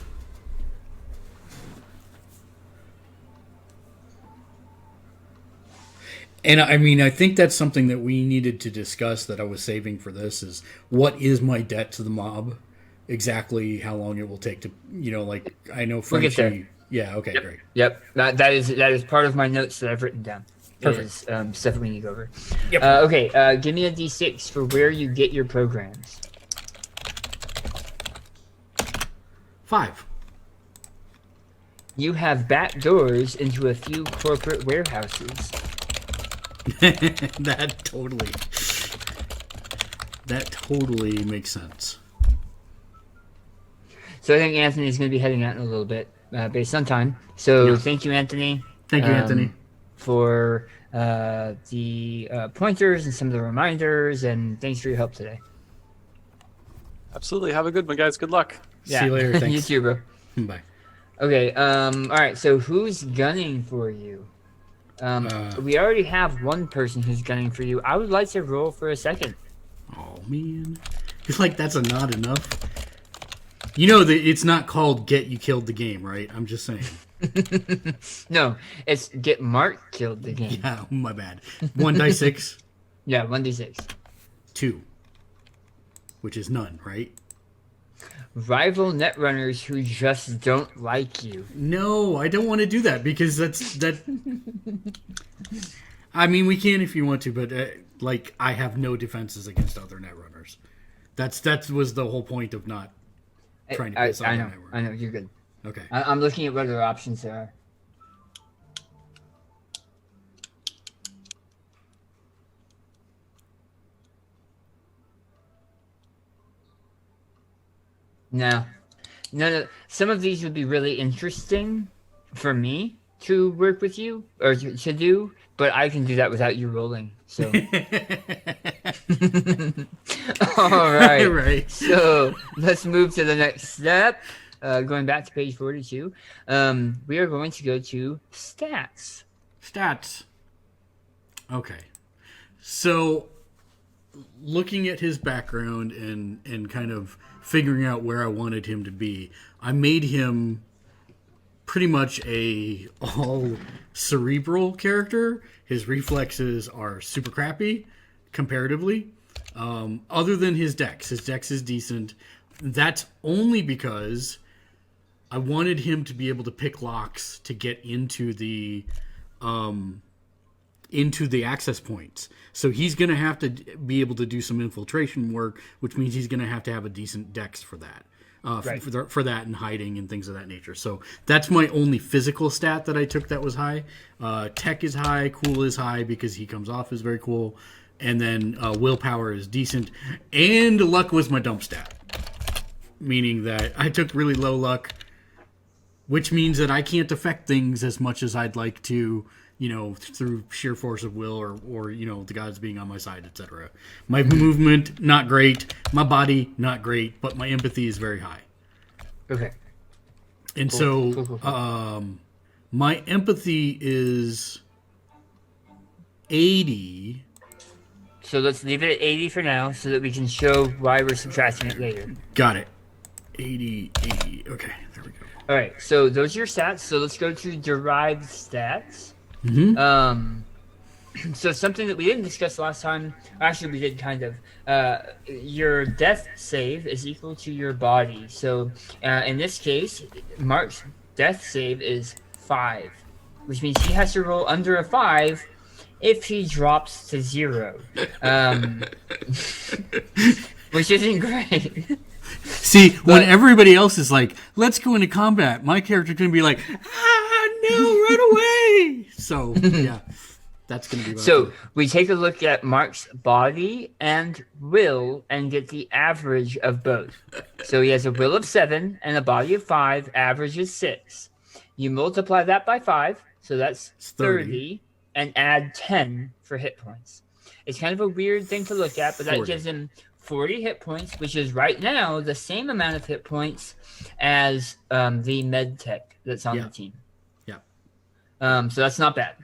Speaker 2: And I mean, I think that's something that we needed to discuss that I was saving for this is what is my debt to the mob? Exactly how long it will take to, like, I know Frenchie.
Speaker 1: We'll get there.
Speaker 2: Yeah, okay,
Speaker 1: Yep.
Speaker 2: great.
Speaker 1: Yep, that is part of my notes that I've written down.
Speaker 2: Perfect.
Speaker 1: Is, stuff we need to go over.
Speaker 2: Yep.
Speaker 1: Okay, give me a D6 for where you get your programs.
Speaker 2: 5.
Speaker 1: You have back doors into a few corporate warehouses.
Speaker 2: That totally makes sense.
Speaker 1: So I think Anthony's going to be heading out in a little bit, based on time. So Thank you, Anthony.
Speaker 2: Thank you, Anthony.
Speaker 1: For the pointers and some of the reminders, and thanks for your help today.
Speaker 4: Absolutely. Have a good one, guys. Good luck.
Speaker 2: See you later. Thanks.
Speaker 1: You too, bro.
Speaker 2: Bye.
Speaker 1: Okay. All right. So who's gunning for you? We already have one person who's gunning for you. I would like to roll for a second.
Speaker 2: Oh man, it's like that's not enough. You know that it's not called Get You Killed the Game, right? I'm just saying.
Speaker 1: No, it's Get Mark Killed the Game.
Speaker 2: Yeah, my bad. 1d6.
Speaker 1: Yeah, 1d6.
Speaker 2: 2. Which is none, right?
Speaker 1: Rival netrunners who just don't like you.
Speaker 2: No, I don't want to do that because that. I mean, we can if you want to, but like I have no defenses against other netrunners. That was the whole point of not trying to piss off a netrunner.
Speaker 1: I know, you're good.
Speaker 2: Okay.
Speaker 1: I'm looking at what other options there are. No. Some of these would be really interesting for me to work with you or to do, but I can do that without you rolling. So. All right.
Speaker 2: Right.
Speaker 1: So let's move to the next step. Going back to page 42, we are going to go to stats.
Speaker 2: Stats. Okay. So, looking at his background and kind of figuring out where I wanted him to be, I made him pretty much a all cerebral character. His reflexes are super crappy comparatively. Other than his dex is decent. That's only because I wanted him to be able to pick locks to get into the access points. So he's going to have to be able to do some infiltration work, which means he's going to have a decent dex for that.
Speaker 1: Right.
Speaker 2: For that and hiding and things of that nature. So that's my only physical stat that I took that was high. Tech is high, cool is high because he comes off as very cool. And then willpower is decent. And luck was my dump stat. Meaning that I took really low luck, which means that I can't affect things as much as I'd like to, through sheer force of will or the gods being on my side, etc. My movement, not great. My body, not great. But my empathy is very high.
Speaker 1: Okay.
Speaker 2: And cool. My empathy is 80.
Speaker 1: So let's leave it at 80 for now so that we can show why we're subtracting it later.
Speaker 2: Got it. 80. Okay, there we go.
Speaker 1: All right, so those are your stats. So let's go to derived stats.
Speaker 2: Mm-hmm.
Speaker 1: So something that we didn't discuss last time, actually we did kind of, your death save is equal to your body. So in this case, Mark's death save is 5, which means he has to roll under a 5 if he drops to 0, which isn't great.
Speaker 2: See, when everybody else is like, let's go into combat, my character's going to be like, no, run away. So, yeah, that's going to be
Speaker 1: So, we take a look at Mark's body and will and get the average of both. So, he has a will of 7 and a body of 5, average is 6. You multiply that by 5, so that's 30, and add 10 for hit points. It's kind of a weird thing to look at, but 40. That gives him 40 hit points, which is right now the same amount of hit points as the med tech that's on the team.
Speaker 2: Yeah.
Speaker 1: So that's not bad.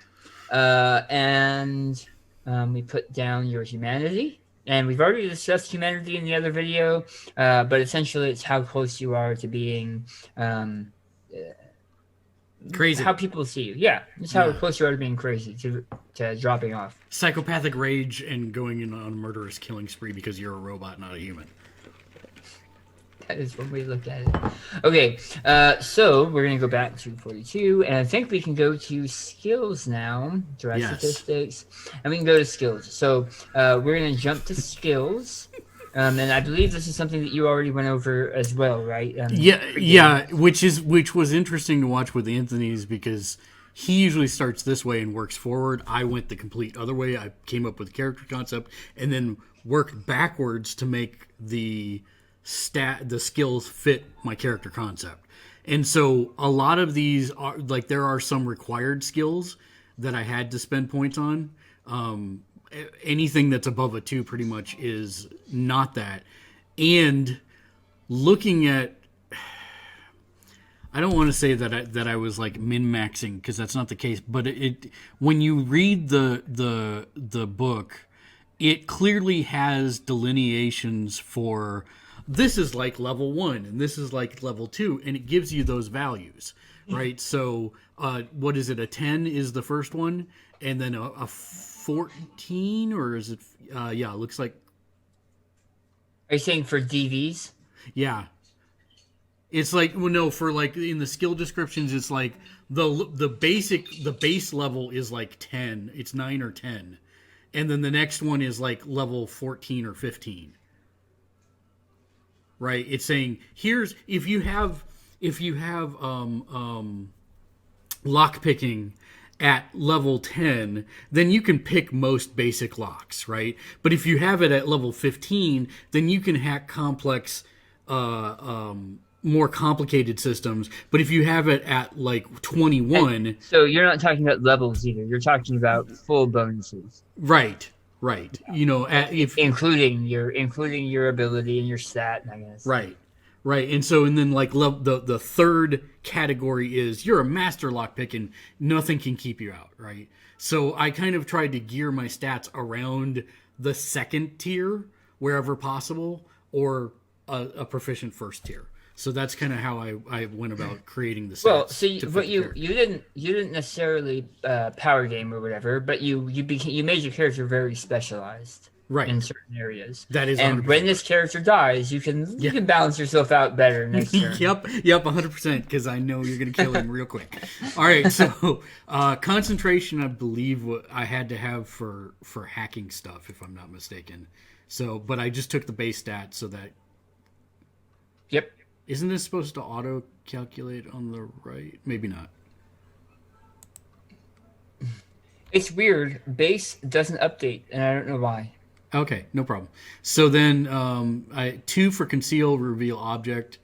Speaker 1: And we put down your humanity. And we've already discussed humanity in the other video, but essentially it's how close you are to being
Speaker 2: crazy.
Speaker 1: How people see you. Yeah. It's how close you are to being crazy, to dropping off.
Speaker 2: Psychopathic rage and going in on a murderous killing spree because you're a robot, not a human.
Speaker 1: That is one way to look at it. Okay, so we're going to go back to 42, and I think we can go to skills now, direct statistics, and we can go to skills. So we're going to jump to skills, and I believe this is something that you already went over as well, right? Which
Speaker 2: was interesting to watch with Anthony's because he usually starts this way and works forward. I went the complete other way. I came up with character concept and then worked backwards to make the skills fit my character concept. And so a lot of these are like, there are some required skills that I had to spend points on. Anything that's above a 2 pretty much is not that. And looking at, I don't want to say that I was like min-maxing because that's not the case, but it when you read the book, it clearly has delineations for this is like level 1 and this is like level 2, and it gives you those values, right? So what is it? A 10 is the first one, and then a 14, or is it? Yeah, it looks like.
Speaker 1: Are you saying for DVs?
Speaker 2: Yeah. It's like, well, no, for like in the skill descriptions, it's like the base level is like 10. It's 9 or 10. And then the next one is like level 14 or 15. Right? It's saying here's if you have lock picking at level 10, then you can pick most basic locks, right? But if you have it at level 15, then you can hack complex more complicated systems. But if you have it at like 21,
Speaker 1: And so you're not talking about levels either. You're talking about full bonuses,
Speaker 2: right. You know,
Speaker 1: including your ability and your stat, I guess.
Speaker 2: Right. And so, and then like the third category is you're a master lockpick and nothing can keep you out, right? So I kind of tried to gear my stats around the second tier wherever possible, or a proficient first tier. So that's kind of how I went about creating the stats.
Speaker 1: Well, so you didn't necessarily power game or whatever, but you made your character very specialized.
Speaker 2: Right.
Speaker 1: In certain areas.
Speaker 2: That is 100%.
Speaker 1: And when this character dies, you can balance yourself out better next turn.
Speaker 2: Yep, 100%, because I know you're going to kill him real quick. All right, so concentration, I believe what I had to have for hacking stuff, if I'm not mistaken. So, but I just took the base stat so that.
Speaker 1: Yep.
Speaker 2: Isn't this supposed to auto calculate on the right? Maybe not.
Speaker 1: It's weird. Base doesn't update, and I don't know why.
Speaker 2: Okay, no problem. So then, 2 for conceal, reveal object.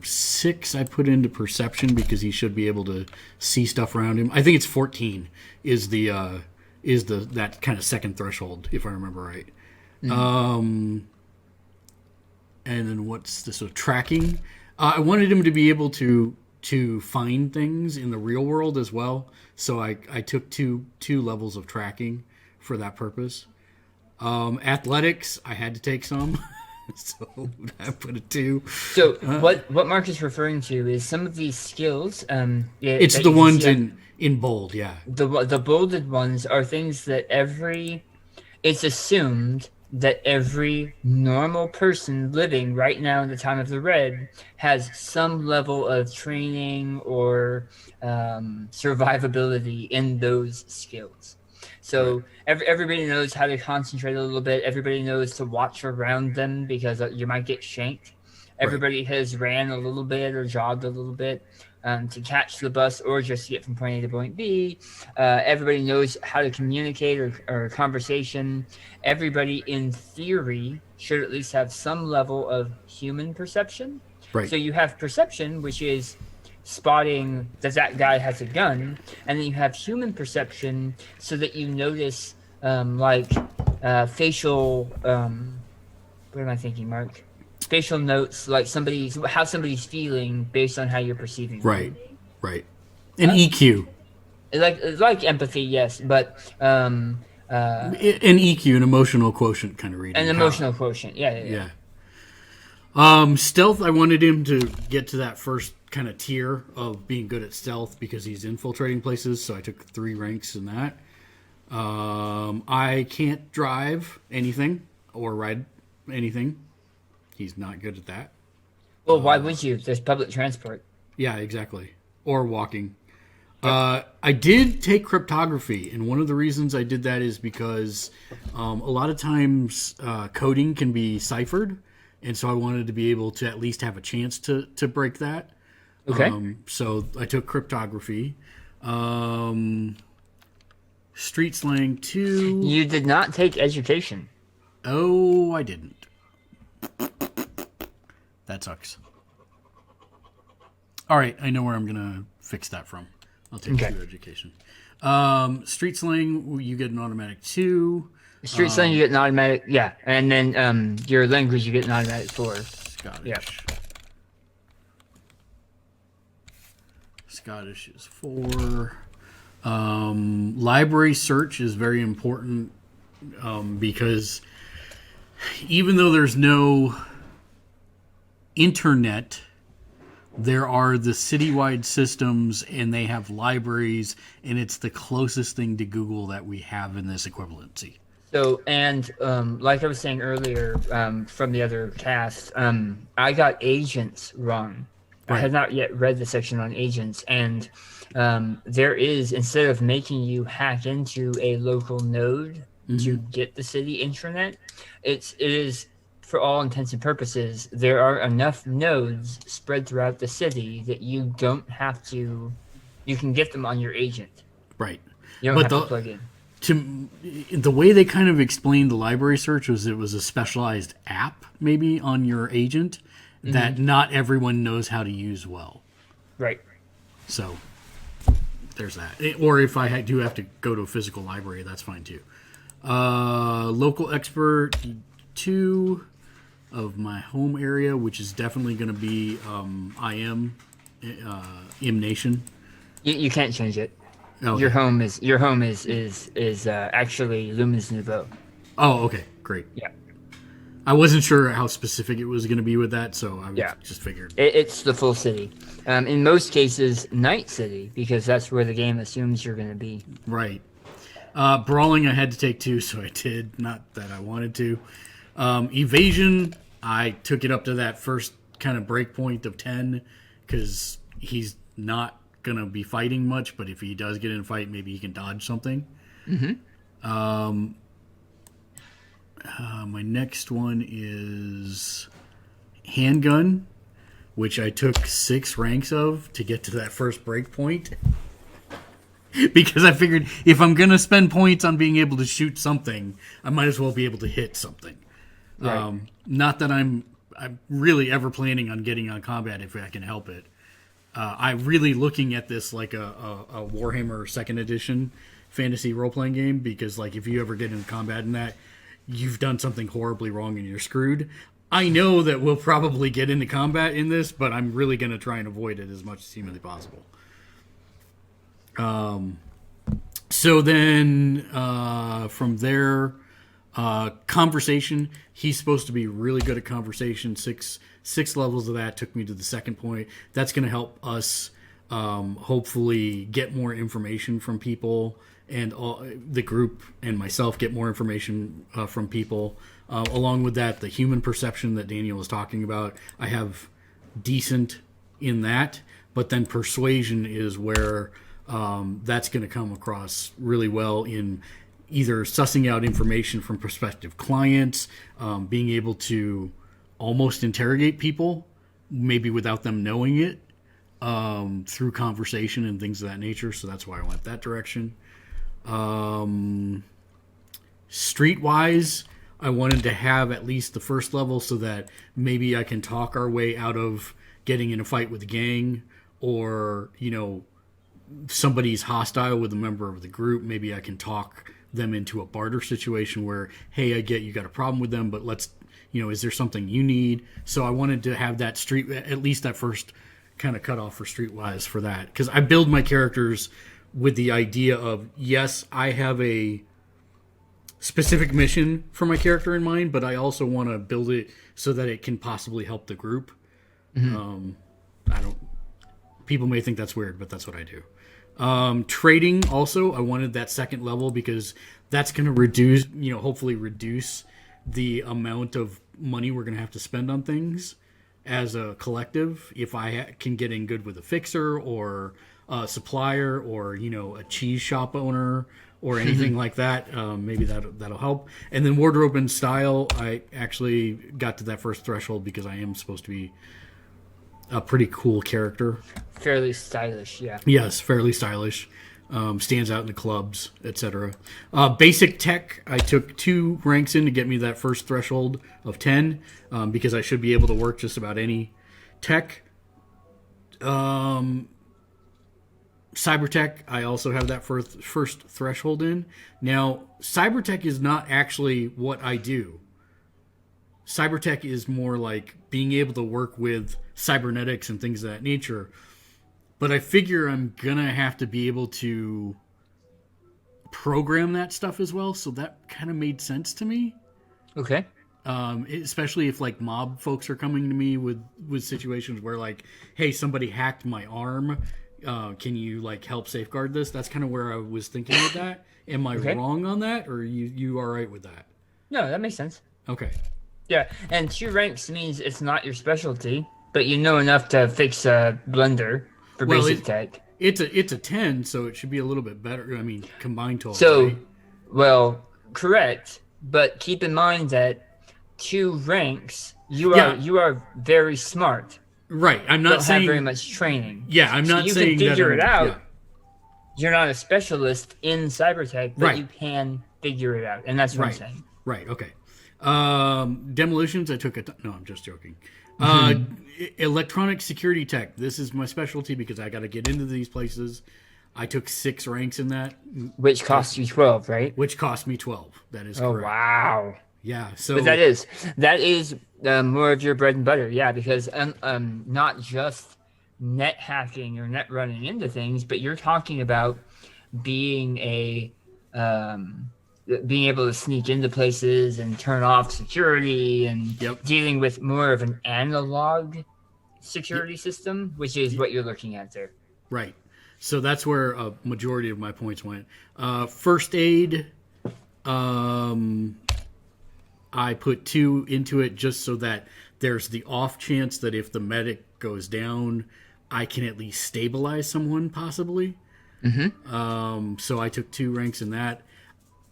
Speaker 2: 6 I put into perception because he should be able to see stuff around him. I think it's 14 is the that kind of second threshold, if I remember right. Mm-hmm. And then what's this? So tracking. I wanted him to be able to find things in the real world as well. So I took two levels of tracking for that purpose. Athletics, I had to take some. So I put a 2.
Speaker 1: So what Mark is referring to is some of these skills.
Speaker 2: It's the ones in bold, yeah.
Speaker 1: The bolded ones are things that it's assumed that every normal person living right now in the time of the Red has some level of training or survivability in those skills. So everybody knows how to concentrate a little bit. Everybody knows to watch around them because you might get shanked. Everybody has ran a little bit or jogged a little bit to catch the bus or just to get from point A to point B. Everybody knows how to communicate or conversation. Everybody, in theory, should at least have some level of human perception.
Speaker 2: Right.
Speaker 1: So you have perception, which is spotting that guy has a gun, and then you have human perception so that you notice facial what am I thinking, Mark? Facial notes, like how somebody's feeling based on how you're perceiving them.
Speaker 2: Right. And EQ.
Speaker 1: Like empathy, yes, but
Speaker 2: an EQ, an emotional quotient kind of reading.
Speaker 1: An emotional quotient, yeah.
Speaker 2: Stealth, I wanted him to get to that first kind of tier of being good at stealth because he's infiltrating places, so I took 3 ranks in that. I can't drive anything or ride anything. He's not good at that.
Speaker 1: Well, why would you? There's public transport.
Speaker 2: Yeah, exactly. Or walking. I did take cryptography, and one of the reasons I did that is because a lot of times coding can be ciphered, and so I wanted to be able to at least have a chance to break that.
Speaker 1: Okay.
Speaker 2: So I took cryptography. Street slang 2.
Speaker 1: You did not take education.
Speaker 2: Oh, I didn't. That sucks. All right, I know where I'm going to fix that from. I'll take 2 education. Street slang, you get an automatic 2.
Speaker 1: Street slang, you get an automatic, yeah. And then your language, you get an automatic 4.
Speaker 2: Scottish.
Speaker 1: Yeah.
Speaker 2: Scottish is 4. Library search is very important because even though there's no internet, there are the citywide systems, and they have libraries, and it's the closest thing to Google that we have in this equivalency.
Speaker 1: So, and like I was saying earlier from the other cast, I got agents wrong.
Speaker 2: Right.
Speaker 1: I had not yet read the section on agents, and there is, instead of making you hack into a local node to get the city intranet, it is, for all intents and purposes, there are enough nodes spread throughout the city that you don't have to, you can get them on your agent.
Speaker 2: Right.
Speaker 1: You don't have to plug in.
Speaker 2: The way they kind of explained the library search was it was a specialized app maybe on your agent that not everyone knows how to use well.
Speaker 1: Right.
Speaker 2: So there's that. Or if I do have to go to a physical library, that's fine too. Local expert 2 of my home area, which is definitely going to be IM Nation.
Speaker 1: You can't change it.
Speaker 2: Okay.
Speaker 1: Your home is actually Lumens Nouveau.
Speaker 2: Oh, okay, great.
Speaker 1: Yeah.
Speaker 2: I wasn't sure how specific it was going to be with that, so I just figured.
Speaker 1: It's the full city. In most cases, Night City, because that's where the game assumes you're going to be.
Speaker 2: Right. Brawling I had to take 2, so I did. Not that I wanted to. Evasion, I took it up to that first kind of break point of 10, because he's not going to be fighting much, but if he does get in a fight, maybe he can dodge something. My next one is handgun, which I took 6 ranks of to get to that first break point. Because I figured if I'm going to spend points on being able to shoot something, I might as well be able to hit something.
Speaker 1: Right.
Speaker 2: Not that I'm really ever planning on getting on combat if I can help it. I'm really looking at this like a Warhammer 2nd Edition fantasy role-playing game, because like if you ever get into combat in that, you've done something horribly wrong and you're screwed. I know that we'll probably get into combat in this, but I'm really going to try and avoid it as much as humanly possible. So then from there, conversation, he's supposed to be really good at conversation. Six levels of that took me to the second point. That's going to help us hopefully get more information from people, and the group and myself get more information from people. Along with that, the human perception that Daniel was talking about, I have decent in that, but then persuasion is where that's going to come across really well in either sussing out information from prospective clients, being able to almost interrogate people, maybe without them knowing it, through conversation and things of that nature. So that's why I went that direction. Streetwise, I wanted to have at least the first level so that maybe I can talk our way out of getting in a fight with the gang, or, you know, somebody's hostile with a member of the group. Maybe I can talk them into a barter situation where, hey, I get you got a problem with them, but let's, you know, is there something you need? So I wanted to have that at least that first kind of cutoff for Streetwise for that. Because I build my characters with the idea of, yes, I have a specific mission for my character in mind, but I also want to build it so that it can possibly help the group. People may think that's weird, but that's what I do. Trading also, I wanted that second level because that's going to reduce, you know, hopefully reduce the amount of money we're going to have to spend on things as a collective. If I can get in good with a fixer or a supplier, or, you know, a cheese shop owner or anything like that, maybe that'll help. And then wardrobe and style, I actually got to that first threshold because I am supposed to be a pretty cool character.
Speaker 1: Fairly stylish, yeah.
Speaker 2: Yes, fairly stylish. Stands out in the clubs, etc. Basic tech, I took 2 ranks in to get me that first threshold of 10, because I should be able to work just about any tech. Cybertech, I also have that first threshold in. Now, cybertech is not actually what I do. Cybertech is more like being able to work with cybernetics and things of that nature. But I figure I'm going to have to be able to program that stuff as well, so that kind of made sense to me.
Speaker 1: Okay.
Speaker 2: Especially if like mob folks are coming to me with situations where like, hey, somebody hacked my arm. Can you like help safeguard this? That's kind of where I was thinking with that. Am I wrong on that, or you all right with that?
Speaker 1: No, that makes sense.
Speaker 2: Okay.
Speaker 1: Yeah, and 2 ranks means it's not your specialty, but you know enough to fix a blender for basic tech.
Speaker 2: It's a 10, so it should be a little bit better. I mean, combined to all.
Speaker 1: So,
Speaker 2: right?
Speaker 1: well, correct, but keep in mind that 2 ranks, you are very smart.
Speaker 2: Right. I'm not saying
Speaker 1: have very much training.
Speaker 2: Yeah, I'm not
Speaker 1: you
Speaker 2: saying
Speaker 1: can figure
Speaker 2: that
Speaker 1: it out.
Speaker 2: Yeah.
Speaker 1: You're not a specialist in cybertech, but
Speaker 2: Right.
Speaker 1: you can figure it out, and that's what I'm saying.
Speaker 2: Right. Okay. Demolitions. I took no, I'm just joking. Electronic security tech. This is my specialty because I got to get into these places. I took 6 ranks in that,
Speaker 1: which cost you 12, right?
Speaker 2: Which cost me 12. That is
Speaker 1: correct.
Speaker 2: correct.
Speaker 1: Wow.
Speaker 2: Yeah. So
Speaker 1: but that is more of your bread and butter. Yeah, because not just net hacking or net running into things, but you're talking about being able to sneak into places and turn off security and dealing with more of an analog security system, which is what you're looking at there.
Speaker 2: Right. So that's where a majority of my points went. First aid, I put 2 into it just so that there's the off chance that if the medic goes down, I can at least stabilize someone possibly. Mm-hmm. So I took 2 ranks in that.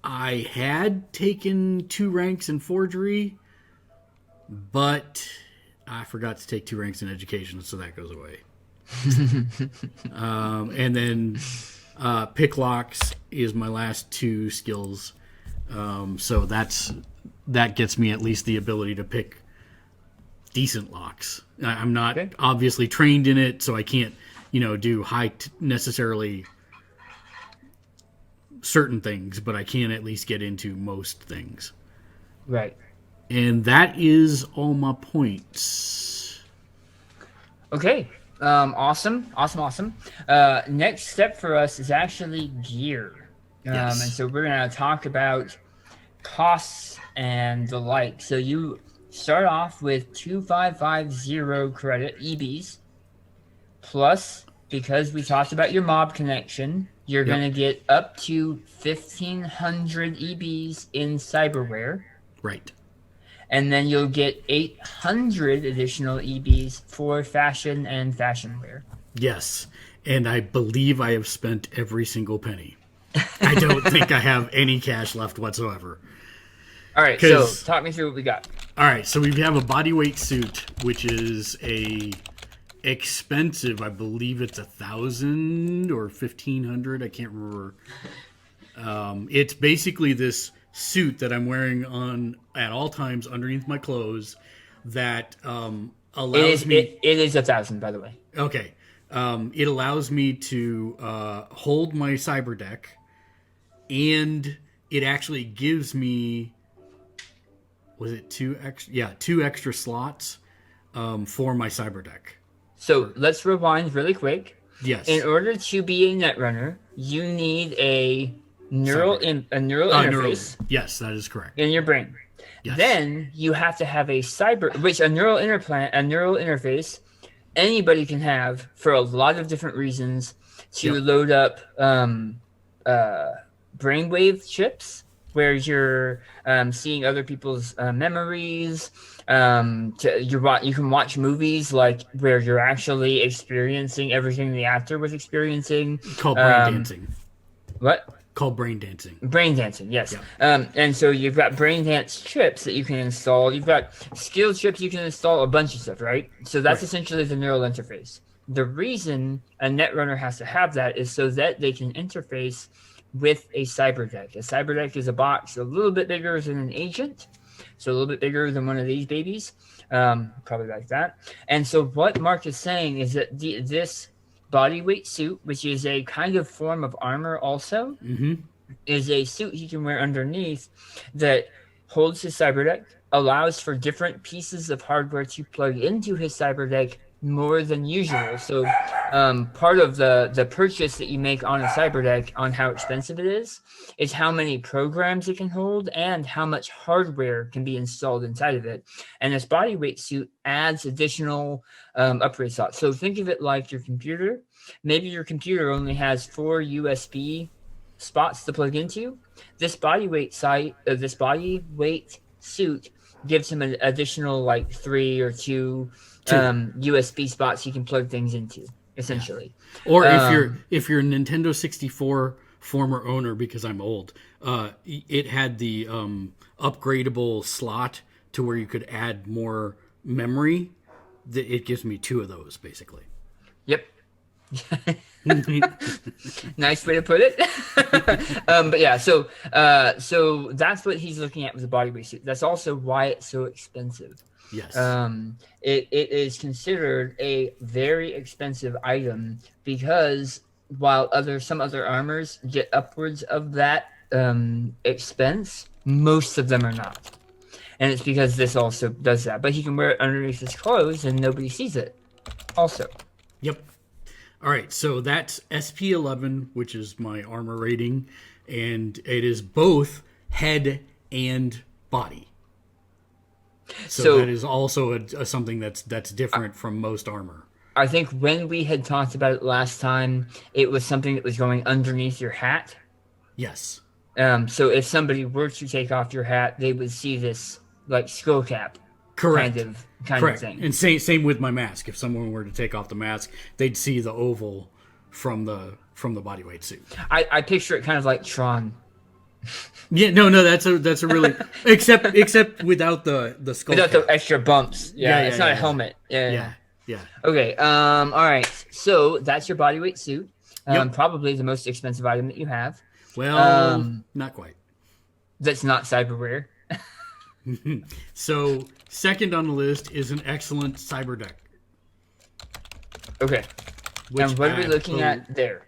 Speaker 2: I had taken 2 ranks in forgery, but I forgot to take 2 ranks in education, so that goes away. And then pick locks is my last 2 skills. So that gets me at least the ability to pick decent locks. I'm not obviously trained in it, so I can't, do necessarily certain things, but I can at least get into most things.
Speaker 1: Right.
Speaker 2: And that is all my points.
Speaker 1: Okay. Awesome. Next step for us is actually gear.
Speaker 2: Yes.
Speaker 1: And so we're going to talk about costs and the like. So you start off with 2550 credit EBs, plus, because we talked about your mob connection, you're going to get up to 1,500 EBs in cyberware.
Speaker 2: Right.
Speaker 1: And then you'll get 800 additional EBs for fashion and fashion wear.
Speaker 2: Yes. And I believe I have spent every single penny. I don't think I have any cash left whatsoever.
Speaker 1: All right, so talk me through what we got.
Speaker 2: All right, so we have a Bodyweight Suit, which is a expensive, I believe it's 1,000 or 1,500, I can't remember. It's basically this suit that I'm wearing on at all times underneath my clothes that allows me...
Speaker 1: It is 1,000, by the way.
Speaker 2: Okay. It allows me to hold my cyber deck, and it actually gives me... Was it 2 extra? Yeah, 2 extra slots for my cyber deck.
Speaker 1: So let's rewind really quick.
Speaker 2: Yes.
Speaker 1: In order to be a Netrunner, you need a neural interface.
Speaker 2: Yes, that is correct.
Speaker 1: In your brain.
Speaker 2: Yes.
Speaker 1: Then you have to have a neural interface anybody can have for a lot of different reasons to load up brainwave chips, where you're seeing other people's memories. You can watch movies like where you're actually experiencing everything the actor was experiencing.
Speaker 2: Called brain dancing.
Speaker 1: What?
Speaker 2: Called brain dancing.
Speaker 1: Brain dancing, yes. Yeah. And so you've got brain dance chips that you can install. You've got skill chips you can install, a bunch of stuff, right? So that's essentially the neural interface. The reason a Netrunner has to have that is so that they can interface with a cyber deck. A cyber deck is a box a little bit bigger than an agent, so a little bit bigger than one of these babies, probably like that. And so what Mark is saying is that this bodyweight suit, which is a kind of form of armor also, is a suit he can wear underneath that holds his cyber deck, allows for different pieces of hardware to plug into his cyber deck more than usual. So part of the purchase that you make on a cyber deck on how expensive it is how many programs it can hold and how much hardware can be installed inside of it. And this bodyweight suit adds additional upgrade slots. So think of it like your computer. Maybe your computer only has 4 USB spots to plug into. This bodyweight suit gives him an additional like 3 or 2 USB spots you can plug things into, essentially.
Speaker 2: Or if you're a Nintendo 64 former owner, because I'm old, it had the upgradable slot to where you could add more memory. It gives me 2 of those, basically.
Speaker 1: Yep. Nice way to put it. But yeah, so that's what he's looking at with the bodyweight suit. That's also why it's so expensive.
Speaker 2: Yes.
Speaker 1: It is considered a very expensive item because while some other armors get upwards of that expense, most of them are not. And it's because this also does that. But he can wear it underneath his clothes and nobody sees it also.
Speaker 2: Yep. All right, so that's SP11, which is my armor rating, and it is both head and body. So that is also something that's different from most armor.
Speaker 1: I think when we had talked about it last time, it was something that was going underneath your hat.
Speaker 2: Yes.
Speaker 1: So if somebody were to take off your hat, they would see this like skull cap.
Speaker 2: Correct.
Speaker 1: Kind of thing.
Speaker 2: And same with my mask. If someone were to take off the mask, they'd see the oval from the bodyweight suit.
Speaker 1: I picture it kind of like Tron.
Speaker 2: Yeah, no, that's a really except without the skull
Speaker 1: without
Speaker 2: cap.
Speaker 1: the extra bumps. Yeah, it's not a helmet. Yeah. Okay. All right. So that's your bodyweight suit. Probably the most expensive item that you have.
Speaker 2: Well, not quite.
Speaker 1: That's not cyberware.
Speaker 2: So second on the list is an excellent cyber deck.
Speaker 1: Okay. And what are we looking at there?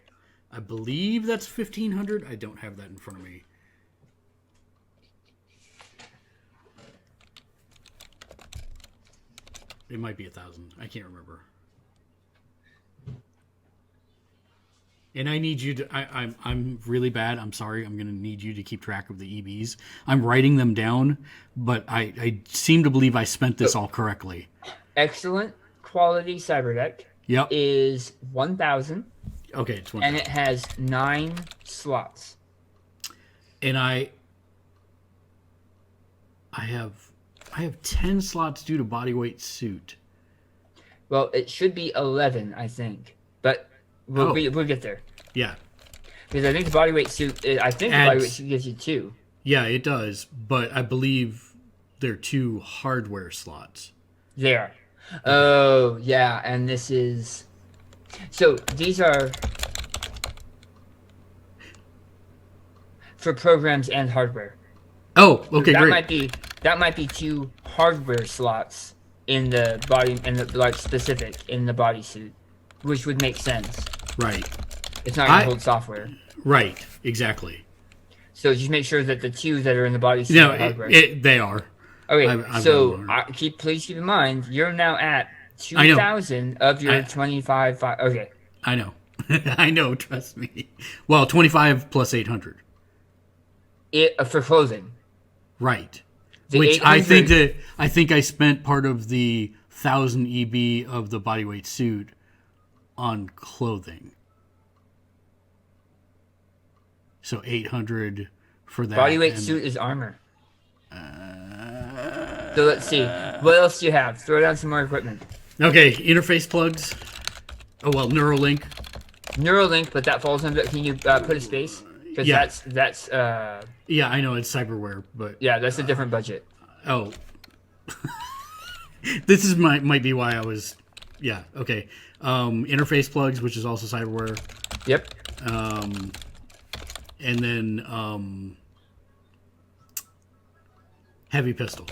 Speaker 2: I believe that's 1,500. I don't have that in front of me. It might be 1,000. I can't remember. And I need you to. I'm really bad. I'm sorry. I'm going to need you to keep track of the EBs. I'm writing them down, but I seem to believe I spent this all correctly.
Speaker 1: Excellent quality cyber deck.
Speaker 2: Yep.
Speaker 1: Is 1,000.
Speaker 2: Okay, it's 1,000.
Speaker 1: And it has 9 slots.
Speaker 2: And I have 10 slots due to bodyweight suit.
Speaker 1: Well, it should be 11, I think, but we'll get there.
Speaker 2: Yeah,
Speaker 1: because I think the bodyweight suit. The bodyweight suit gives you 2.
Speaker 2: Yeah, it does, but I believe they're 2 hardware slots.
Speaker 1: They are. Oh yeah, and this is. So these are for programs and hardware.
Speaker 2: Oh, okay,
Speaker 1: that
Speaker 2: great.
Speaker 1: That might be 2 hardware slots in the body, in the like specific in the bodysuit, which would make sense.
Speaker 2: Right.
Speaker 1: It's not going to hold software.
Speaker 2: Right. Exactly.
Speaker 1: So just make sure that the 2 that are in the bodysuit are hardware.
Speaker 2: They are.
Speaker 1: Okay. Please keep in mind you're now at 2,000 of your 25. Okay.
Speaker 2: I know. I know. Trust me. Well, 25 plus 800.
Speaker 1: For clothing.
Speaker 2: Right. Which I think I spent part of the 1,000 EB of the bodyweight suit on clothing. So 800 for that.
Speaker 1: Bodyweight suit is armor. So let's see. What else do you have? Throw down some more equipment.
Speaker 2: Okay, interface plugs. Oh well, Neuralink.
Speaker 1: Neuralink, but that falls under. Can you put a space? Because that's.
Speaker 2: Yeah, I know it's cyberware, but
Speaker 1: yeah, that's a different budget.
Speaker 2: Oh, this might be why I was. Yeah. Okay. Interface plugs, which is also cyberware.
Speaker 1: Yep.
Speaker 2: And then heavy pistol.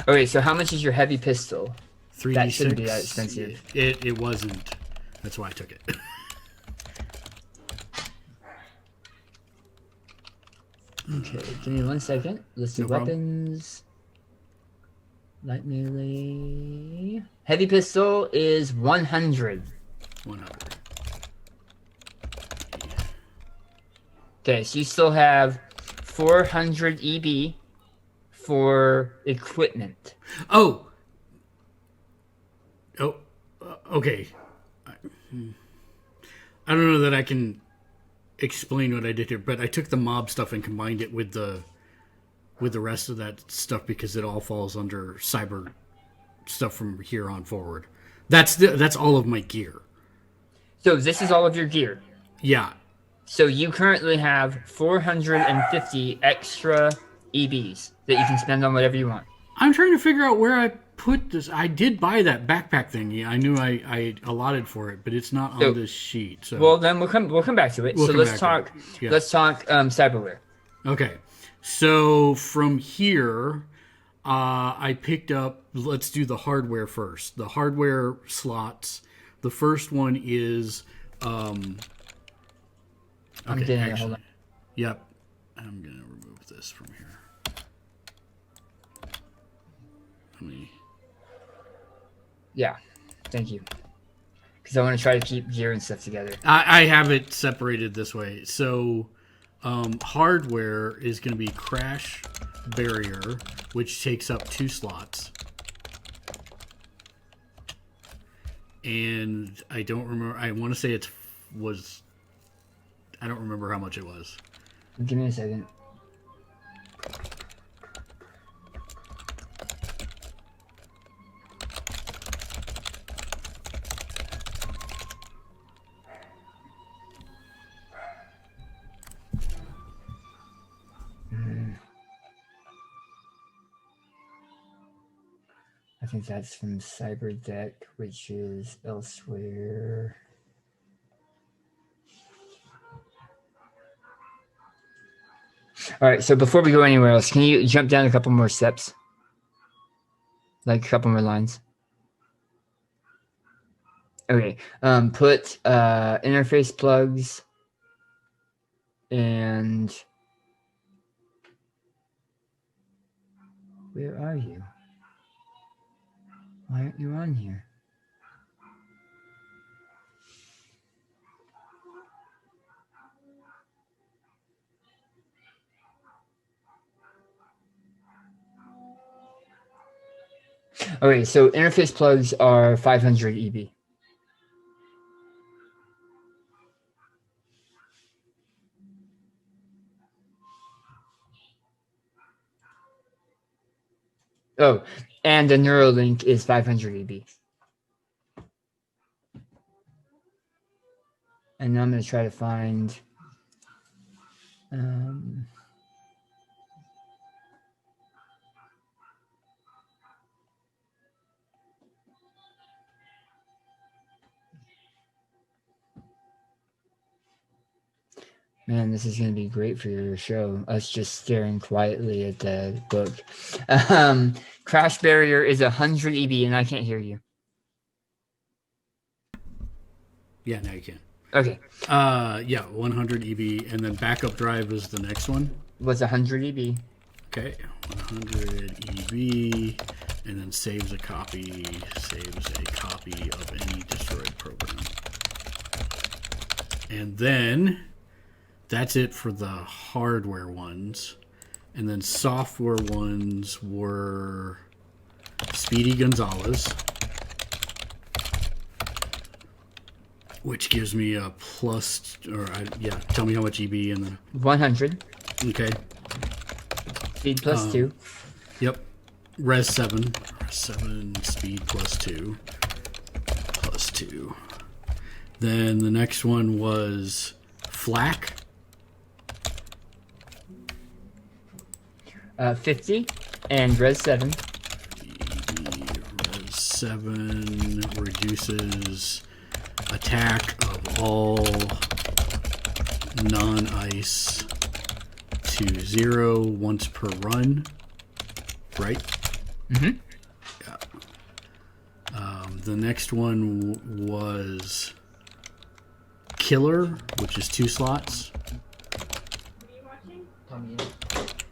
Speaker 1: Okay, so how much is your heavy pistol?
Speaker 2: 3d6.
Speaker 1: That shouldn't be that expensive.
Speaker 2: It wasn't. That's why I took it.
Speaker 1: Okay, give me 1 second. Let's do weapons. Light melee. Heavy pistol is 100.
Speaker 2: 100.
Speaker 1: Okay, so you still have 400 EB for equipment.
Speaker 2: Oh, okay. I don't know that I can explain what I did here, but I took the mob stuff and combined it with the rest of that stuff because it all falls under cyber stuff from here on forward. That's all of my gear.
Speaker 1: So this is all of your gear.
Speaker 2: Yeah.
Speaker 1: So you currently have 450 extra EBs that you can spend on whatever you want.
Speaker 2: I'm trying to figure out where I put this. I did buy that backpack thing. I knew I allotted for it, but it's not on this sheet. So
Speaker 1: well, then we'll come back to it. Let's talk cyberware.
Speaker 2: Okay. So from here, I picked up. Let's do the hardware first. The hardware slots. The first one is. Okay, actually, hold on. Yep. I'm gonna remove this from here.
Speaker 1: Yeah, thank you. Because I want to try to keep gear and stuff together.
Speaker 2: I have it separated this way. So, hardware is going to be crash barrier, which takes up 2 slots. And I don't remember. I want to say was. I don't remember how much it was.
Speaker 1: Give me a second. I think that's from CyberDeck, which is elsewhere. All right, so before we go anywhere else, can you jump down a couple more steps? Like a couple more lines. Okay, put interface plugs and where are you? Why aren't you on here? Okay, so interface plugs are 500 EB. Oh, and the Neuralink is 500 EB. And now I'm going to try to find... Man, this is going to be great for your show. Us just staring quietly at the book. Crash barrier is 100 EB, and I can't hear you.
Speaker 2: Yeah, now you can.
Speaker 1: Okay.
Speaker 2: Yeah, 100 EB, and then backup drive is the next one.
Speaker 1: What's 100 EB?
Speaker 2: Okay, 100 EB, and then saves a copy of any destroyed program. And then that's it for the hardware ones. And then software ones were Speedy Gonzalez, which gives me a plus, tell me how much EB and then
Speaker 1: 100.
Speaker 2: Okay.
Speaker 1: Speed plus 2.
Speaker 2: Yep. Res 7, speed plus 2. Then the next one was Flak.
Speaker 1: 50 and res 7.
Speaker 2: Res 7 reduces attack of all non-ice to 0 once per run. Right?
Speaker 1: Mm-hmm.
Speaker 2: Yeah. The next one was Killer, which is 2 slots.
Speaker 3: What are you watching?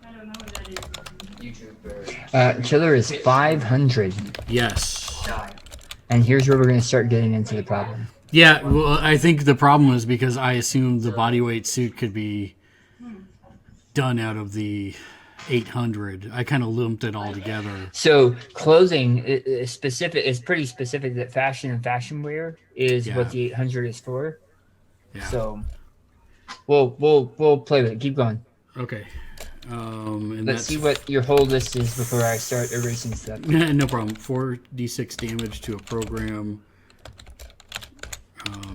Speaker 3: I don't know what that is.
Speaker 1: Killer is 500.
Speaker 2: Yes.
Speaker 1: And here's where we're going to start getting into the problem.
Speaker 2: Yeah, well, I think the problem is because I assumed the bodyweight suit could be done out of the 800. I kind of lumped it all together.
Speaker 1: So clothing is specific. Is pretty specific that fashion and fashion wear is what the 800 is for.
Speaker 2: Yeah.
Speaker 1: So we'll play with it. Keep going.
Speaker 2: Okay. And
Speaker 1: Let's see what your whole list is before I start erasing stuff.
Speaker 2: No problem. 4d6 damage to a program.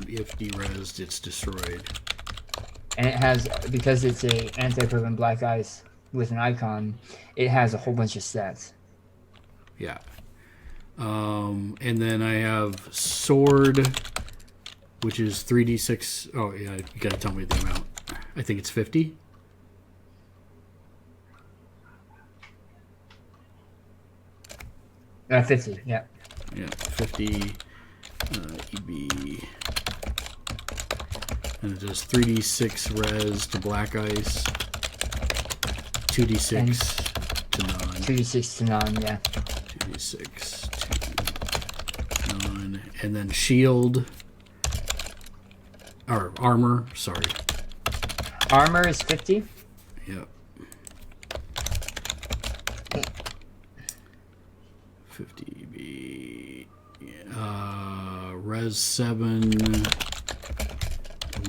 Speaker 2: If derezzed, it's destroyed.
Speaker 1: And it has, because it's a anti-program black ice with an icon, it has a whole bunch of stats.
Speaker 2: Yeah. And then I have sword, which is 3d6. Oh, yeah, you gotta tell me the amount. I think it's 50.
Speaker 1: Uh, 50, yeah.
Speaker 2: Yeah, 50 EB. And it does 3d6 res to black ice, 2d6 to non.
Speaker 1: 2d6 to non, yeah.
Speaker 2: 2d6 to non. And then shield, or armor, sorry.
Speaker 1: Armor is 50?
Speaker 2: Yep. 50 EB. Res 7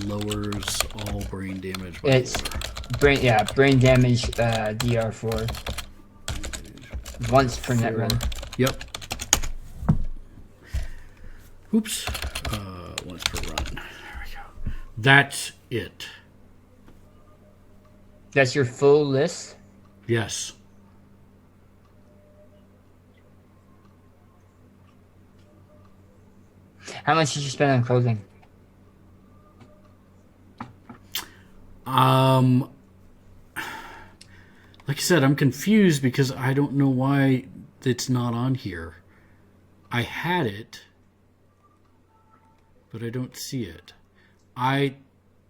Speaker 2: lowers all brain damage by
Speaker 1: It's
Speaker 2: 4.
Speaker 1: brain damage DR4. Once per net run.
Speaker 2: Yep. Oops. Once per run. There we go. That's it.
Speaker 1: That's your full list?
Speaker 2: Yes.
Speaker 1: How much did you spend on clothing?
Speaker 2: Like I said, I'm confused because I don't know why it's not on here. I had it, but I don't see it. I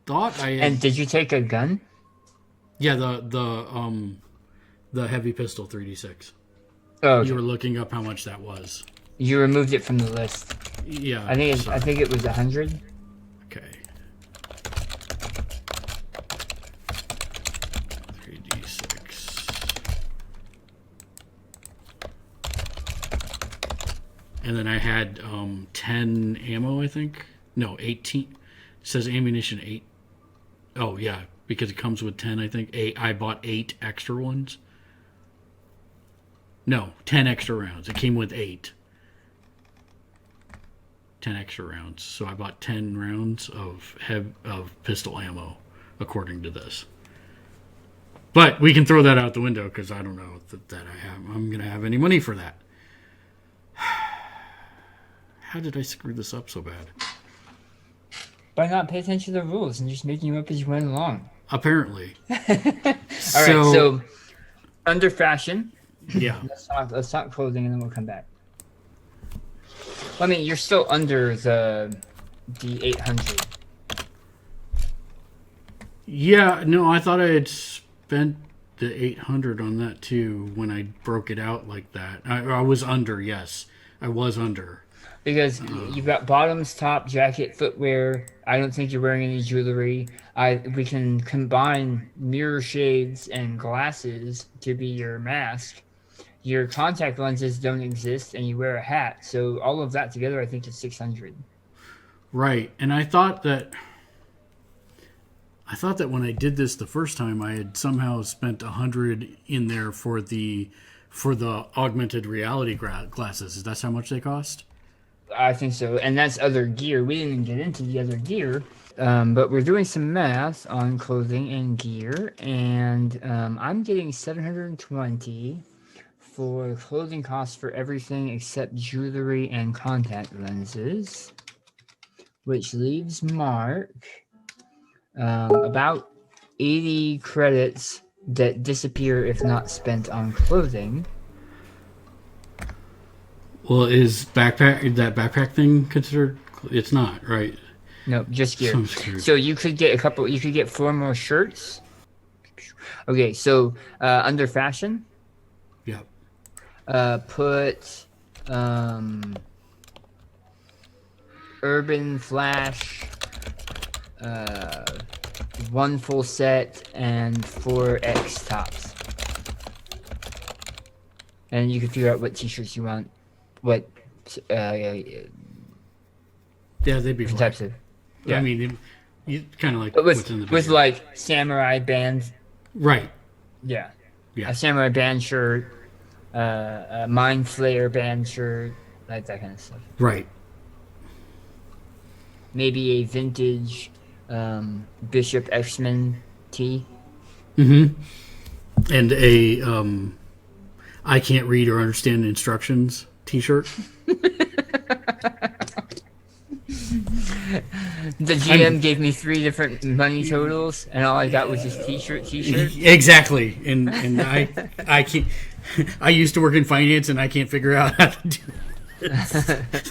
Speaker 2: thought I had...
Speaker 1: And did you take a gun?
Speaker 2: Yeah, the heavy pistol 3d6.
Speaker 1: Oh, okay.
Speaker 2: You were looking up how much that was.
Speaker 1: You removed it from the list.
Speaker 2: Yeah.
Speaker 1: I think it was 100.
Speaker 2: Okay. 3d6. And then I had 10 ammo, I think. No, 18. It says ammunition 8. Oh, yeah, because it comes with 10, I think. I bought 8 extra ones. No, 10 extra rounds. It came with 8. 10 extra rounds. So I bought 10 rounds of pistol ammo, according to this. But we can throw that out the window because I don't know that I'm going to have any money for that. How did I screw this up so bad?
Speaker 1: By not paying attention to the rules and just making them up as you went along.
Speaker 2: Apparently.
Speaker 1: All right, so under fashion.
Speaker 2: Yeah.
Speaker 1: Let's talk clothing and then we'll come back. I mean, you're still under the 800.
Speaker 2: Yeah, no, I thought I had spent the 800 on that too when I broke it out like that. I was under, yes. I was under.
Speaker 1: Because you've got bottoms, top, jacket, footwear. I don't think you're wearing any jewelry. We can combine mirror shades and glasses to be your mask. Your contact lenses don't exist, and you wear a hat. So all of that together, I think, is 600.
Speaker 2: Right, and I thought that when I did this the first time, I had somehow spent 100 in there for the augmented reality glasses. Is that how much they cost?
Speaker 1: I think so, and that's other gear. We didn't even get into the other gear, but we're doing some math on clothing and gear, and I'm getting 720 for clothing costs for everything except jewelry and contact lenses, which leaves Mark about 80 credits that disappear if not spent on clothing.
Speaker 2: Well, is that backpack thing considered? It's not, right?
Speaker 1: No, just gear. So you could get 4 more shirts. Okay, so under fashion,
Speaker 2: Yep.
Speaker 1: Put Urban Flash, 1 full set and 4 X tops. And you can figure out what t-shirts you want, what
Speaker 2: Yeah, they'd be fine.
Speaker 1: types of. Yeah.
Speaker 2: I mean, you kind of like
Speaker 1: But
Speaker 2: what's in the
Speaker 1: with
Speaker 2: video.
Speaker 1: like samurai bands.
Speaker 2: Right.
Speaker 1: Yeah.
Speaker 2: Yeah.
Speaker 1: A samurai band shirt, a Mind Flayer band shirt, like that kind of stuff.
Speaker 2: Right.
Speaker 1: Maybe a vintage Bishop X-Men tee.
Speaker 2: Mm-hmm. And a I can't read or understand instructions t-shirt.
Speaker 1: The GM gave me 3 different money totals, and all I got was just t-shirt.
Speaker 2: Exactly. And I can't. I used to work in finance, and I can't figure out how to do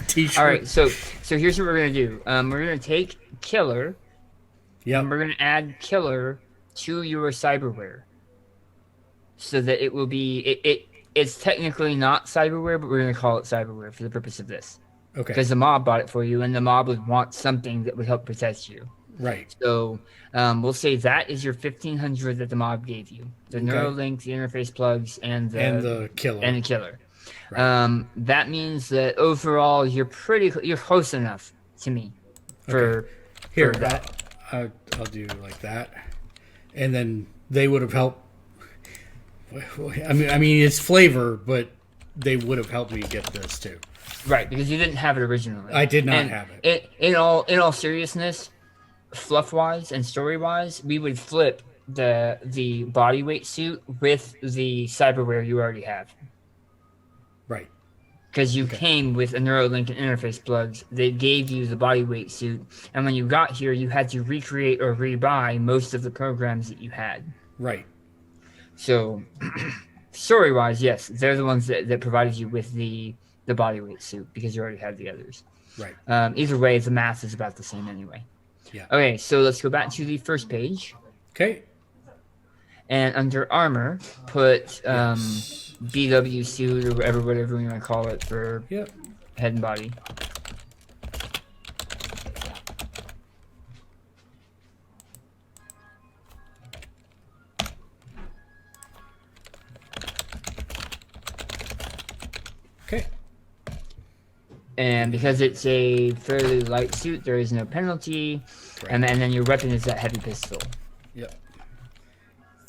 Speaker 2: t-shirt.
Speaker 1: All right, so here's what we're gonna do. We're gonna take Killer,
Speaker 2: Yep.
Speaker 1: and we're gonna add Killer to your cyberware, so that it will be it's technically not cyberware, but we're gonna call it cyberware for the purpose of this.
Speaker 2: Okay.
Speaker 1: Because the mob bought it for you, and the mob would want something that would help protect you.
Speaker 2: Right.
Speaker 1: So we'll say that is your 1,500 that the mob gave you. The Neuralink, the interface plugs, and
Speaker 2: the killer.
Speaker 1: And the Killer.
Speaker 2: Right.
Speaker 1: That means that overall you're close enough to me for
Speaker 2: Here,
Speaker 1: for that.
Speaker 2: I'll do like that, and then they would have helped. I mean, it's flavor, but they would have helped me get this too.
Speaker 1: Right, because you didn't have it originally.
Speaker 2: I did not have it.
Speaker 1: In all seriousness, fluff wise and story wise, we would flip the bodyweight suit with the cyberware you already have.
Speaker 2: Right.
Speaker 1: Because you came with a Neuralink and interface plugs. They gave you the bodyweight suit, and when you got here, you had to recreate or rebuy most of the programs that you had.
Speaker 2: Right.
Speaker 1: So, story wise, yes, they're the ones that provided you with the bodyweight suit because you already had the others.
Speaker 2: Right.
Speaker 1: Either way, the math is about the same anyway.
Speaker 2: Yeah.
Speaker 1: Okay, so let's go back to the first page.
Speaker 2: Okay.
Speaker 1: And under armor, put BW suit or whatever you want to call it for head and body.
Speaker 2: Okay.
Speaker 1: And because it's a fairly light suit, there is no penalty.
Speaker 2: Right.
Speaker 1: And then your weapon is that heavy pistol.
Speaker 2: Yep.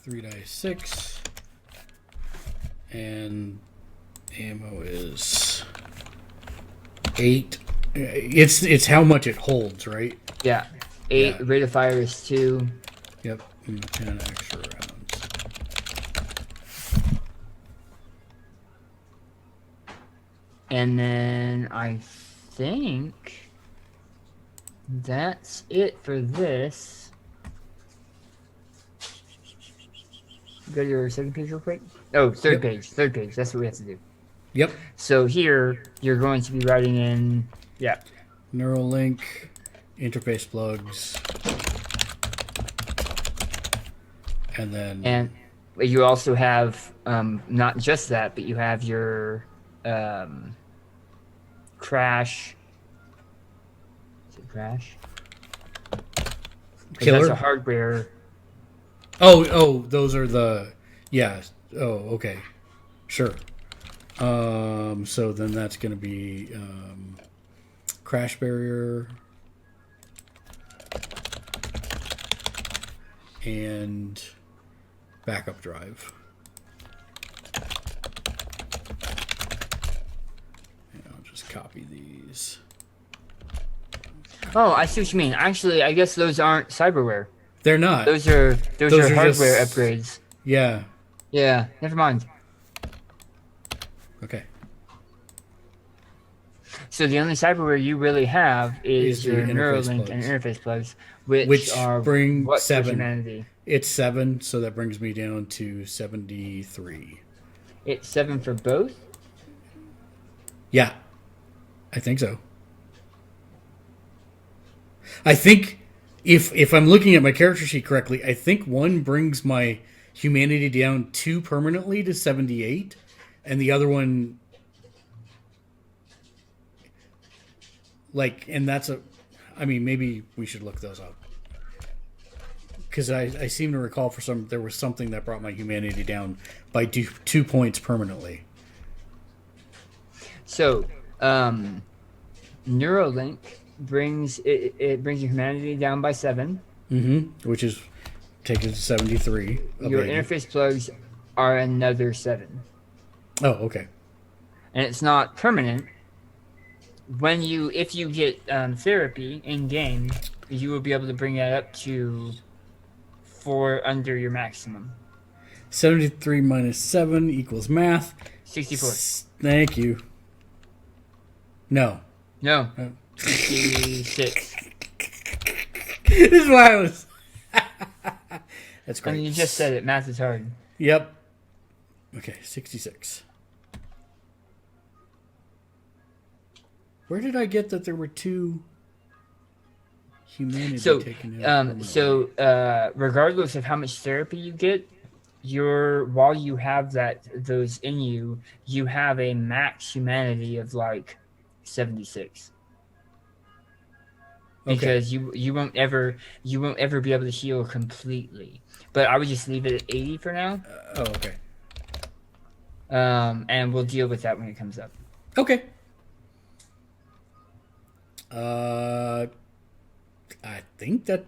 Speaker 2: 3d6. And ammo is 8. It's how much it holds, right?
Speaker 1: Yeah. 8.
Speaker 2: Yeah.
Speaker 1: Rate of fire is 2.
Speaker 2: Yep. And 10 extra rounds.
Speaker 1: And then I think that's it for this. Go to your second page real quick. Oh, third page. Third page. That's what we have to do.
Speaker 2: Yep.
Speaker 1: So here, you're going to be writing in,
Speaker 2: Neuralink, interface plugs, and then...
Speaker 1: And you also have, not just that, but you have your crash. Is it crash? 'Cause
Speaker 2: Killer?
Speaker 1: that's a hardware.
Speaker 2: Oh, those are the... Yeah. Oh, okay. Sure. So then that's going to be crash barrier and backup drive. And I'll just copy these.
Speaker 1: Oh, I see what you mean. Actually, I guess those aren't cyberware.
Speaker 2: They're not.
Speaker 1: Those are hardware
Speaker 2: just-
Speaker 1: upgrades.
Speaker 2: Yeah.
Speaker 1: Yeah, never mind.
Speaker 2: Okay.
Speaker 1: So the only cyberware you really have is
Speaker 2: Is
Speaker 1: your
Speaker 2: your interface
Speaker 1: Neuralink and
Speaker 2: plugs.
Speaker 1: interface plugs, which
Speaker 2: Which
Speaker 1: are
Speaker 2: bring
Speaker 1: what for
Speaker 2: 7.
Speaker 1: humanity.
Speaker 2: It's 7, so that brings me down to 73.
Speaker 1: It's 7 for both.
Speaker 2: Yeah. I think so. I think if I'm looking at my character sheet correctly, I think 1 brings my humanity down 2 permanently to 78, And the other one, like, and that's I mean, maybe we should look those up. Because I seem to recall there was something that brought my humanity down by 2 points permanently.
Speaker 1: So, Neuralink brings it brings your humanity down by 7.
Speaker 2: Mm-hmm. Which is take it to 73.
Speaker 1: Your interface plugs are another 7.
Speaker 2: Oh, okay.
Speaker 1: And it's not permanent. If you get therapy in game, you will be able to bring that up to 4 under your maximum.
Speaker 2: 73 minus 7 equals math.
Speaker 1: 64.
Speaker 2: Thank you. No.
Speaker 1: 66.
Speaker 2: This is why I was... That's great.
Speaker 1: And you just said it. Math is hard.
Speaker 2: Yep. Okay, 66. Where did I get that there were 2 humanity taken out?
Speaker 1: Regardless of how much therapy you get, while you have those in you, you have a max humanity of like 76. Because you won't ever be able to heal completely. But I would just leave it at 80 for now.
Speaker 2: Okay.
Speaker 1: And we'll deal with that when it comes up.
Speaker 2: Okay. I think that...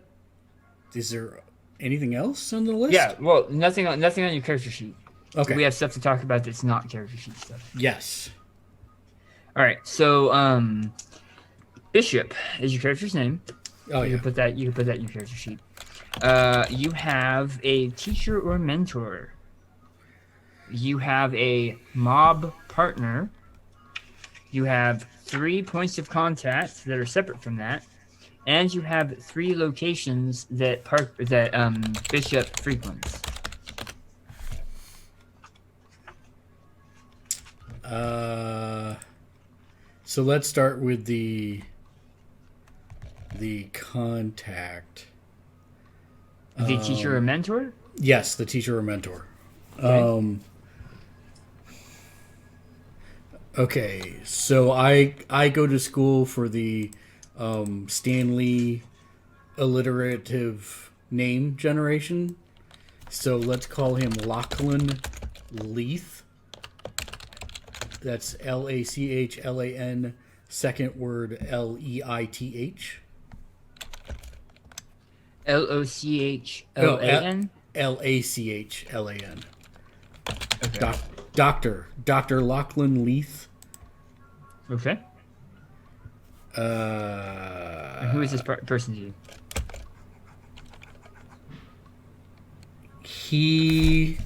Speaker 2: Is there anything else on the list?
Speaker 1: Yeah, well, nothing on your character sheet.
Speaker 2: Okay.
Speaker 1: We have stuff to talk about that's not character sheet stuff.
Speaker 2: Yes.
Speaker 1: All right, so Bishop is your character's name.
Speaker 2: Oh,
Speaker 1: You
Speaker 2: yeah.
Speaker 1: can put that in your character sheet. You have a teacher or mentor. You have a mob partner. You have 3 points of contact that are separate from that, and you have 3 locations that Bishop frequents.
Speaker 2: So let's start with the contact.
Speaker 1: The teacher or mentor?
Speaker 2: Yes, the teacher or mentor.
Speaker 1: Okay.
Speaker 2: Okay, so I go to school for the Stanley alliterative name generation. So let's call him Lachlan Leith. That's Lachlan, second word Leith.
Speaker 1: Lochlan?
Speaker 2: Lachlan.
Speaker 1: Okay.
Speaker 2: Dr. Lachlan Leith.
Speaker 1: Okay. And who is this person to you?
Speaker 2: He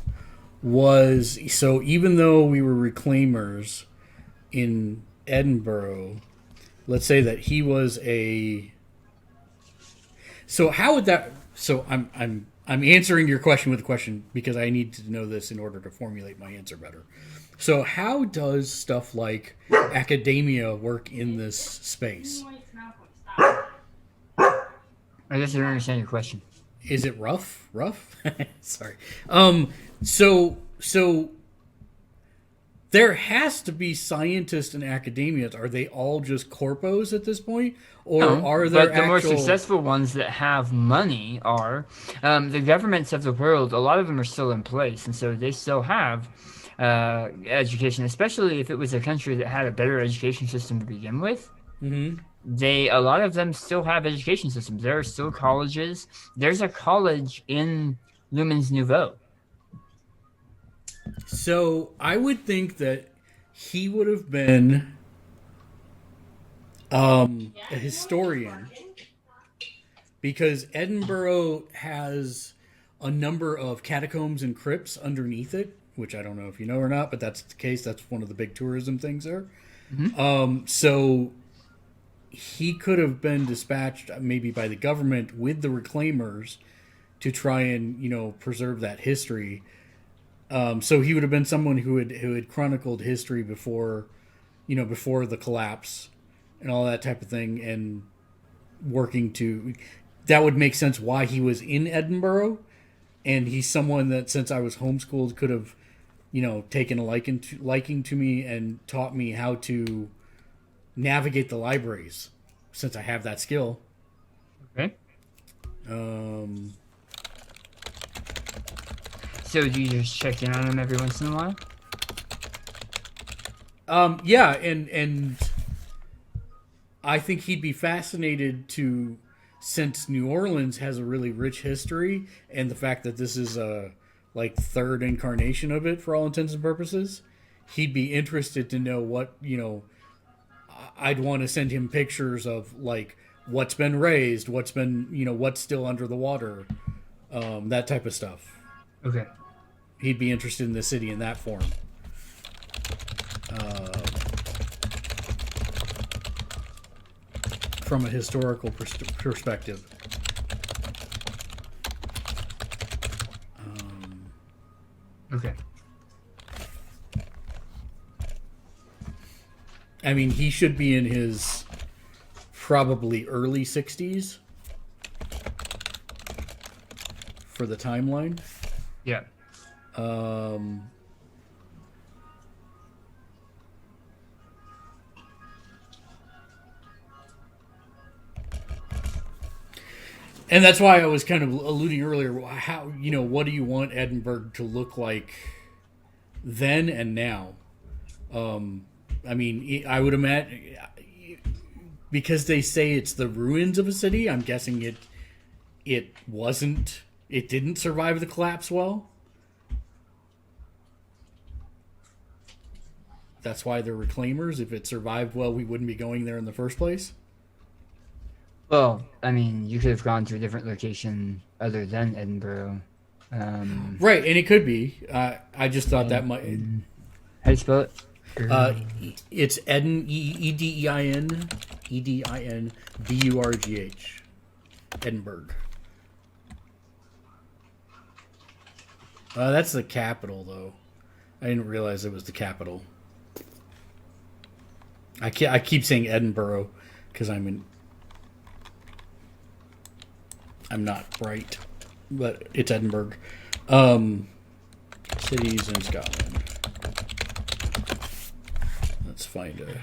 Speaker 2: was... So even though we were reclaimers in Edinburgh, let's say that he was a... So how would that... So I'm answering your question with a question because I need to know this in order to formulate my answer better. So how does stuff like academia work in this space?
Speaker 1: I guess I don't understand your question.
Speaker 2: Is it rough? Sorry. So there has to be scientists in academia. Are they all just corpos at this point? Or are there
Speaker 1: the more successful ones that have money are the governments of the world. A lot of them are still in place, and so they still have education, especially if it was a country that had a better education system to begin with.
Speaker 2: Mm-hmm.
Speaker 1: A lot of them still have education systems. There are still colleges. There's a college in Lumens Nouveau.
Speaker 2: So I would think that he would have been a historian, because Edinburgh has a number of catacombs and crypts underneath it, which I don't know if you know or not, but that's the case. That's one of the big tourism things there. Mm-hmm. So he could have been dispatched maybe by the government with the reclaimers to try and, preserve that history. So he would have been someone who had chronicled history before the collapse and all that type of thing, and working to... That would make sense why he was in Edinburgh, and he's someone that, since I was homeschooled, could have taken a liking to me and taught me how to navigate the libraries, since I have that skill.
Speaker 1: Okay.
Speaker 2: Um,
Speaker 1: So do you just check in on him every once in a while?
Speaker 2: yeah, and I think he'd be fascinated to, since New Orleans has a really rich history, and the fact that this is a third incarnation of it for all intents and purposes, he'd be interested to know what I'd want to send him pictures of what's been raised, what's been what's still under the water, that type of stuff.
Speaker 1: Okay.
Speaker 2: He'd be interested in the city in that form. From a historical perspective.
Speaker 1: Okay.
Speaker 2: I mean, he should be in his probably early 60s for the timeline.
Speaker 1: Yeah.
Speaker 2: And that's why I was kind of alluding earlier, how, what do you want Edinburgh to look like then and now? I mean, I would imagine, because they say it's the ruins of a city, I'm guessing it didn't survive the collapse well. That's why they're reclaimers. If it survived well, we wouldn't be going there in the first place.
Speaker 1: Well, I mean, you could have gone to a different location other than Edinburgh.
Speaker 2: Right, and it could be. I just thought that might.
Speaker 1: How do you spell it?
Speaker 2: It's Edinburgh. Edinburgh. That's the capital, though. I didn't realize it was the capital. I keep saying Edinburgh because I'm not bright, but it's Edinburgh. Cities in Scotland. Let's find a.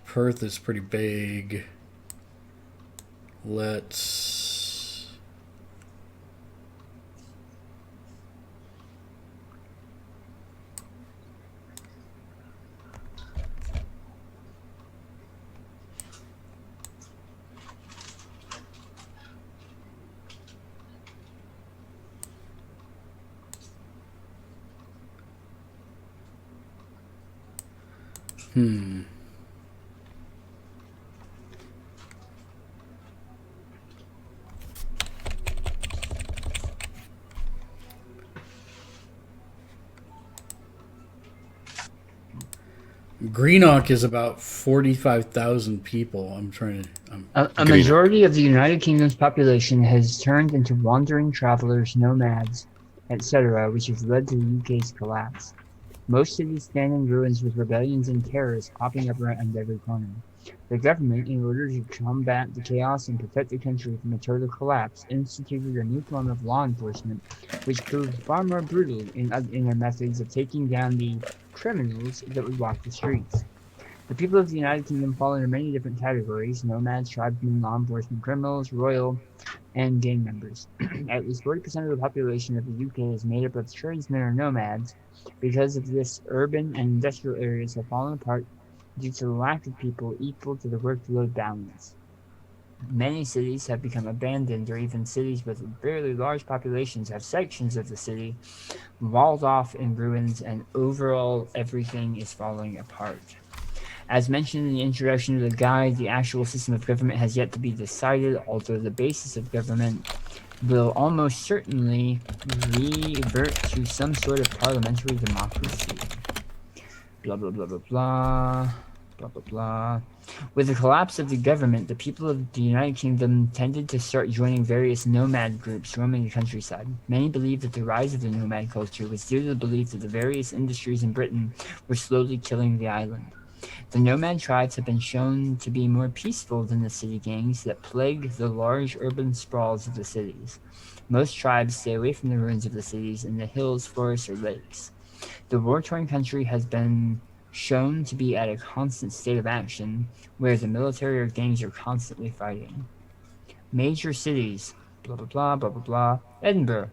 Speaker 2: Perth is pretty big. Let's. Greenock is about 45,000 people.
Speaker 1: A majority of the United Kingdom's population has turned into wandering travelers, nomads, etc., which has led to the UK's collapse. Most cities stand in ruins with rebellions and terrorists popping up around every corner. The government, in order to combat the chaos and protect the country from a total collapse, instituted a new form of law enforcement, which proved far more brutal in their methods of taking down the criminals that would walk the streets. The people of the United Kingdom fall into many different categories: nomads, tribesmen, law enforcement, criminals, royal, and gang members. At least 40% of the population of the UK is made up of tradesmen or nomads. Because of this, urban and industrial areas have fallen apart due to the lack of people equal to the workload balance. Many cities have become abandoned, or even cities with fairly large populations have sections of the city walled off in ruins, and overall everything is falling apart. As mentioned in the introduction to the guide, the actual system of government has yet to be decided, although the basis of government will almost certainly revert to some sort of parliamentary democracy. Blah, blah, blah, blah, blah. Blah, blah, blah. With the collapse of the government, the people of the United Kingdom tended to start joining various nomad groups roaming the countryside. Many believe that the rise of the nomad culture was due to the belief that the various industries in Britain were slowly killing the island. The nomad tribes have been shown to be more peaceful than the city gangs that plague the large urban sprawls of the cities. Most tribes stay away from the ruins of the cities in the hills, forests, or lakes. The war-torn country has been shown to be at a constant state of action, where the military or gangs are constantly fighting. Major cities, blah blah blah blah blah blah. Edinburgh.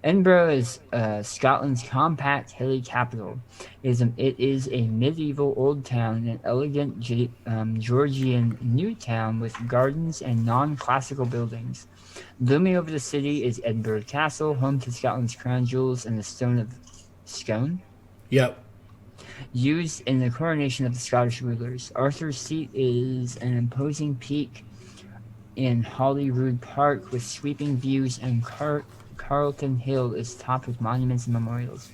Speaker 1: Edinburgh is Scotland's compact, hilly capital. It is a medieval old town and an elegant Georgian new town with gardens and non-classical buildings. Looming over the city is Edinburgh Castle, home to Scotland's crown jewels and the Stone of Scone,
Speaker 2: Yep.
Speaker 1: used in the coronation of the Scottish rulers. Arthur's Seat is an imposing peak in Holyrood Park with sweeping views, and Carlton Hill is topped with monuments and memorials.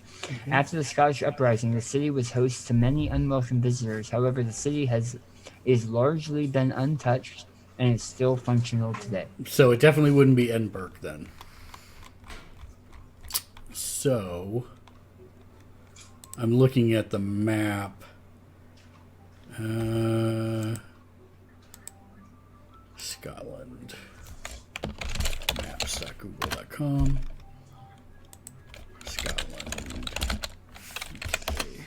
Speaker 1: After the Scottish uprising, the city was host to many unwelcome visitors. However, the city is largely been untouched and is still functional today.
Speaker 2: So it definitely wouldn't be Edinburgh then. So I'm looking at the map. Scotland. Maps.google.com. Scotland. Okay.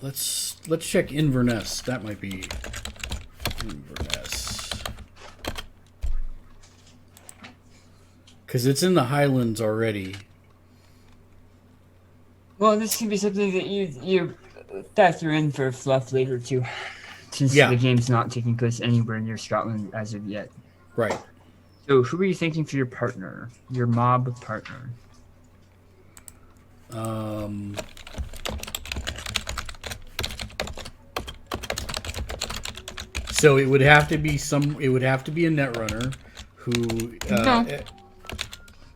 Speaker 2: Let's check Inverness. That might be Inverness. Because it's in the Highlands already.
Speaker 1: Well, this can be something that you factor in for fluff later too, since
Speaker 2: Yeah.
Speaker 1: the game's not taking place anywhere near Scotland as of yet.
Speaker 2: Right.
Speaker 1: So, who are you thinking for your partner, your mob partner?
Speaker 2: So it would have to be a Netrunner who
Speaker 1: No.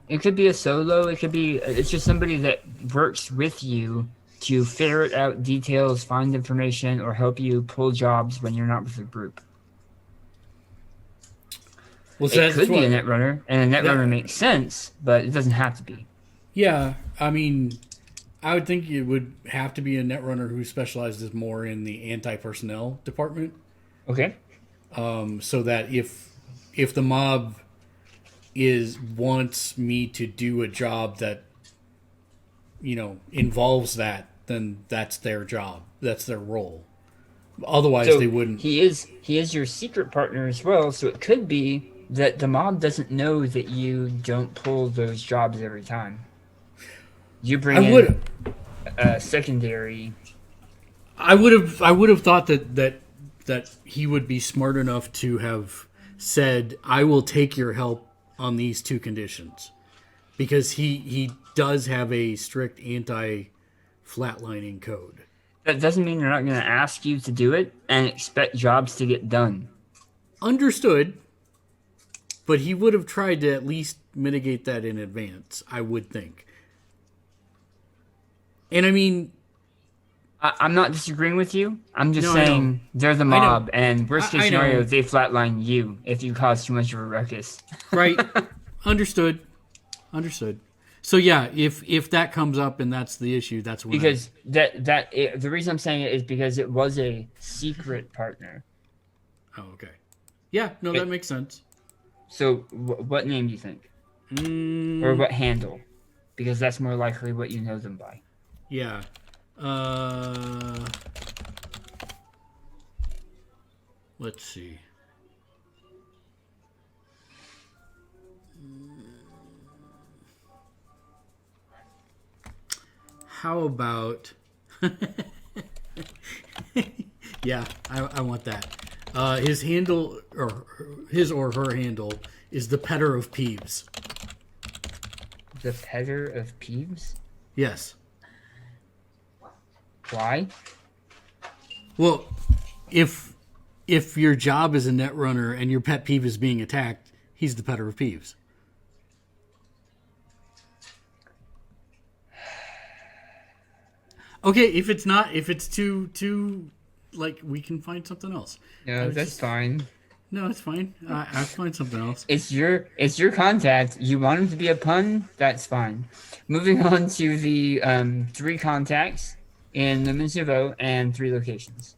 Speaker 1: It could be a solo. It's just somebody that works with you to ferret out details, find information, or help you pull jobs when you're not with the group.
Speaker 2: well, so
Speaker 1: It
Speaker 2: that's
Speaker 1: could be
Speaker 2: what-
Speaker 1: a netrunner, and a netrunner makes sense, but it doesn't have to be.
Speaker 2: Yeah, I mean, I would think it would have to be a Netrunner who specializes more in the anti-personnel department.
Speaker 1: Okay.
Speaker 2: So that if the mob wants me to do a job that involves that, then that's their job. That's their role. Otherwise,
Speaker 1: So
Speaker 2: they wouldn't.
Speaker 1: He is your secret partner as well, so it could be that the mob doesn't know that you don't pull those jobs every time. You bring in a secondary.
Speaker 2: I would have thought that he would be smart enough to have said, "I will take your help on these two conditions," because he does have a strict anti-flatlining code.
Speaker 1: That doesn't mean they're not going to ask you to do it and expect jobs to get done.
Speaker 2: Understood, but he would have tried to at least mitigate that in advance, I would think. And I mean,
Speaker 1: I'm not disagreeing with you. I'm just
Speaker 2: No, I
Speaker 1: saying
Speaker 2: know.
Speaker 1: they're the
Speaker 2: I know.
Speaker 1: mob, and worst case
Speaker 2: I know.
Speaker 1: scenario, they flatline you if you cause too much of a ruckus.
Speaker 2: right? Understood. So yeah, if that comes up and that's the issue, that's when
Speaker 1: Because the reason I'm saying it is because it was a secret partner.
Speaker 2: Oh, okay. Yeah, no, that makes sense.
Speaker 1: So what name do you think, or what handle? Because that's more likely what you know them by.
Speaker 2: Yeah. Let's see. How about... yeah, I want that. His handle, or his or her handle, is the Petter of Peeves.
Speaker 1: The Petter of Peeves?
Speaker 2: Yes.
Speaker 1: Why?
Speaker 2: Well, if your job is a Netrunner and your pet peeve is being attacked, he's the Petter of Peeves. Okay, if it's too like, we can find something else.
Speaker 1: Yeah, that's fine.
Speaker 2: No, it's fine. I'll find something else.
Speaker 1: It's your contact. You want him to be a pun? That's fine. Moving on to the 3 contacts in the Mincevo and 3 locations.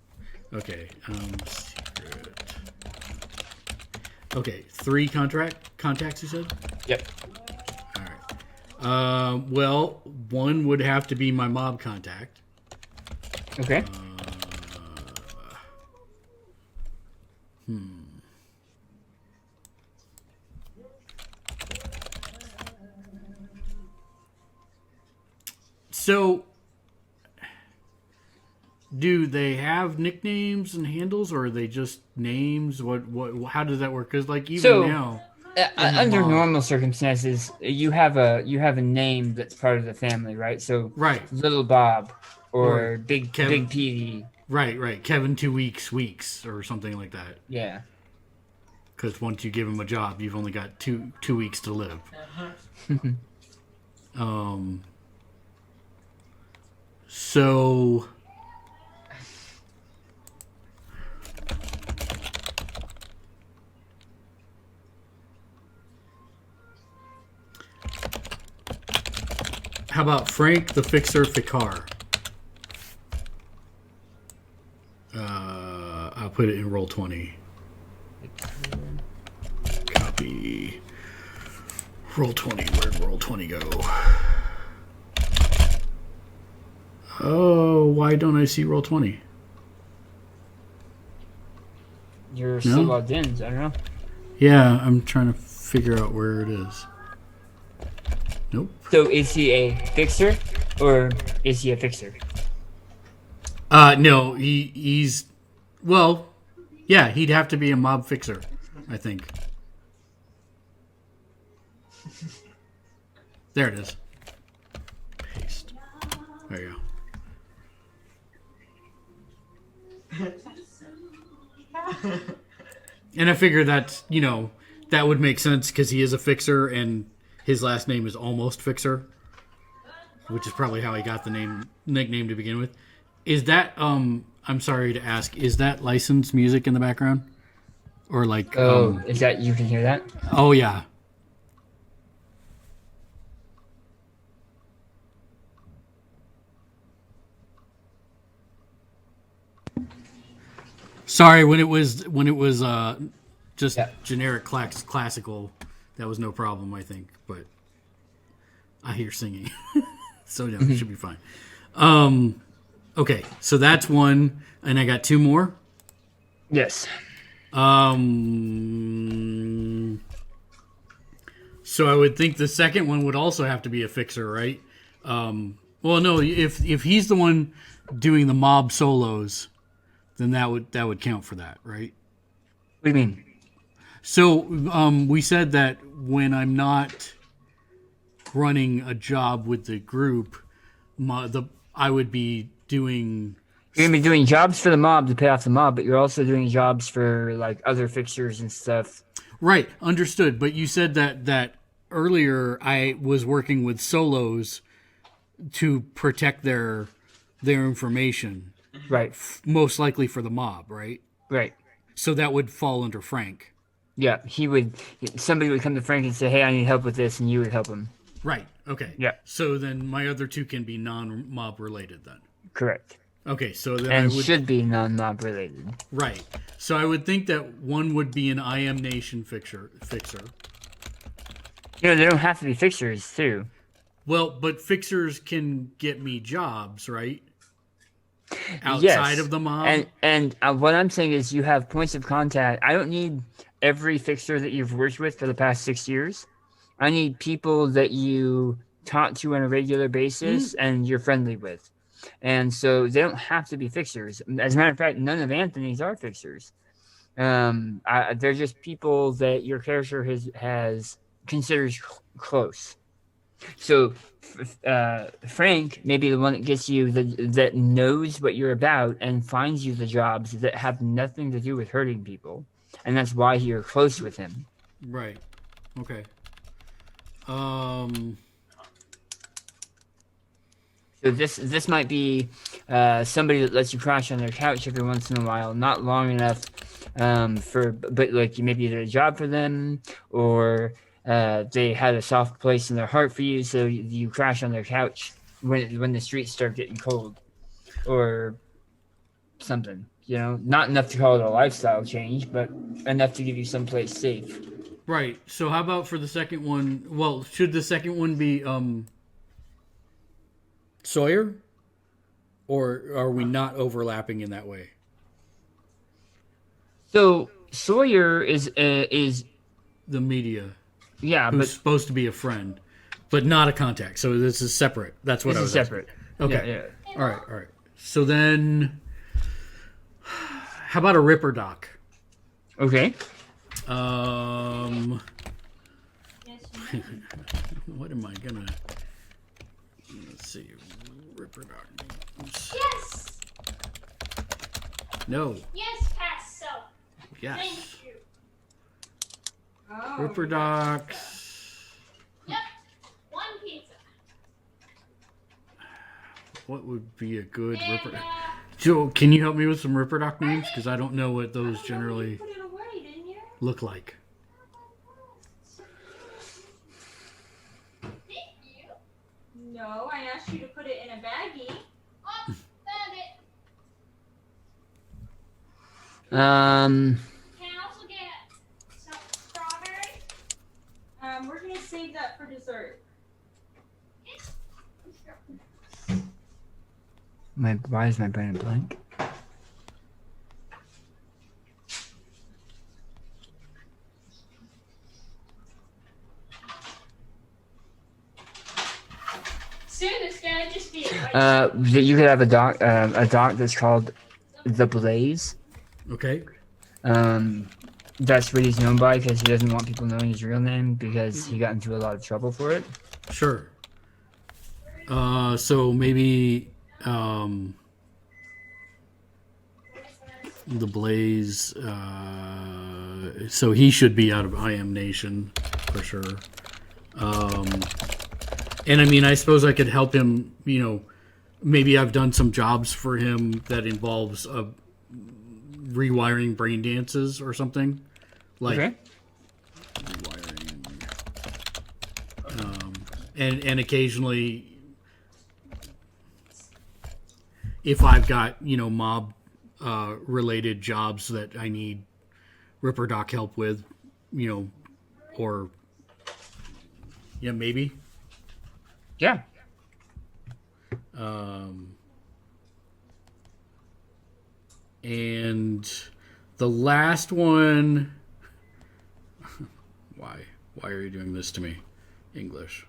Speaker 2: Okay. Secret. Okay, 3 contacts. You said.
Speaker 1: Yep.
Speaker 2: All right. Well, one would have to be my mob contact.
Speaker 1: Okay.
Speaker 2: So, do they have nicknames and handles, or are they just names? What? How does that work? Because like even now,
Speaker 1: under normal circumstances, you have a name that's part of the family, right? So,
Speaker 2: right,
Speaker 1: Little Bob or
Speaker 2: Big
Speaker 1: Petey.
Speaker 2: Right. Kevin 2 weeks or something like that.
Speaker 1: Yeah.
Speaker 2: Because once you give him a job, you've only got two weeks to live. So how about Frank the Fixer Ficar? I'll put it in Roll20. Copy. Roll20. Where'd Roll20 go? Oh, why don't I see Roll20?
Speaker 1: You're still logged in, I don't know.
Speaker 2: Yeah, I'm trying to figure out where it is. Nope.
Speaker 1: So is he a fixer or is he a fixer?
Speaker 2: No, he's well, yeah, he'd have to be a mob fixer, I think. There it is. Paste. There you go. And I figure that's, that would make sense because he is a fixer and his last name is almost Fixer, which is probably how he got the nickname to begin with. Is that, I'm sorry to ask, is that licensed music in the background? Or like...
Speaker 1: is that, you can hear that?
Speaker 2: Oh, yeah. Sorry, when it was just generic classical, that was no problem, I think. But I hear singing, so yeah, it should be fine. Okay, so that's one, and I got 2 more.
Speaker 1: Yes.
Speaker 2: So I would think the second one would also have to be a fixer, right? Well, no, if he's the one doing the mob solos, then that would count for that, right?
Speaker 1: What do you mean?
Speaker 2: So we said that when I'm not running a job with the group, I would be doing...
Speaker 1: You're going to be doing jobs for the mob to pay off the mob, but you're also doing jobs for like other fixtures and stuff.
Speaker 2: Right, understood. But you said that earlier I was working with solos to protect their information.
Speaker 1: Right.
Speaker 2: Most likely for the mob, right?
Speaker 1: Right.
Speaker 2: So that would fall under Frank.
Speaker 1: Yeah, somebody would come to Frank and say, hey, I need help with this, and you would help him.
Speaker 2: Right, okay.
Speaker 1: Yeah.
Speaker 2: So then my other 2 can be non-mob related then.
Speaker 1: Correct.
Speaker 2: Okay, so then
Speaker 1: and should be non-mob related.
Speaker 2: Right. So I would think that one would be an I Am Nation fixer.
Speaker 1: They don't have to be fixers, too.
Speaker 2: Well, but fixers can get me jobs, right? Outside of the mob.
Speaker 1: And what I'm saying is you have points of contact. I don't need every fixer that you've worked with for the past 6 years. I need people that you talk to on a regular basis and you're friendly with. And so they don't have to be fixers. As a matter of fact, none of Anthony's are fixers. They're just people that your character has considers close. So Frank may be the one that gets you that knows what you're about and finds you the jobs that have nothing to do with hurting people, and that's why you're close with him.
Speaker 2: Right. Okay.
Speaker 1: So this might be somebody that lets you crash on their couch every once in a while, not long enough but like you maybe did a job for them, or they had a soft place in their heart for you, so you crash on their couch when the streets start getting cold, or something. Not enough to call it a lifestyle change, but enough to give you someplace safe.
Speaker 2: Right. So how about for the second one? Well, should the second one be Sawyer, or are we not overlapping in that way?
Speaker 1: So Sawyer is
Speaker 2: The media,
Speaker 1: yeah,
Speaker 2: who's
Speaker 1: but
Speaker 2: supposed to be a friend, but not a contact. So this is separate. That's what
Speaker 1: this
Speaker 2: I
Speaker 1: is
Speaker 2: was
Speaker 1: separate.
Speaker 2: asking. Okay.
Speaker 1: Yeah.
Speaker 2: All right. So then, how about a Ripper Doc?
Speaker 1: Okay.
Speaker 3: Yes, you may.
Speaker 2: What am I gonna? Let's see. Ripper Doc.
Speaker 3: Yes!
Speaker 2: No.
Speaker 3: Yes, pass, so.
Speaker 2: Yes.
Speaker 3: Thank you. Oh,
Speaker 2: Ripper Docs.
Speaker 3: Yep. One pizza.
Speaker 2: What would be a good
Speaker 3: And,
Speaker 2: Ripper? Joe, can you help me with some Ripper Doc names? Because I don't know what those generally
Speaker 3: you put it away, didn't you?
Speaker 2: look like.
Speaker 3: Thank you. No, I asked you to put it in a baggie. Oh, found it. Can I also get some strawberries? We're gonna save that for dessert.
Speaker 1: Why is my brain blank?
Speaker 3: Soon it's gonna just be
Speaker 1: You could have a doc that's called the Blaze.
Speaker 2: Okay.
Speaker 1: That's what he's known by because he doesn't want people knowing his real name because he got into a lot of trouble for it.
Speaker 2: Sure. So maybe the Blaze. So he should be out of I Am Nation for sure. And I mean, I suppose I could help him. Maybe I've done some jobs for him that involves rewiring brain dances or something. Like
Speaker 1: Okay.
Speaker 2: rewiring. And occasionally, if I've got mob related jobs that I need Ripper Doc help with, or maybe.
Speaker 1: Yeah.
Speaker 2: And the last one. Why are you doing this to me? English.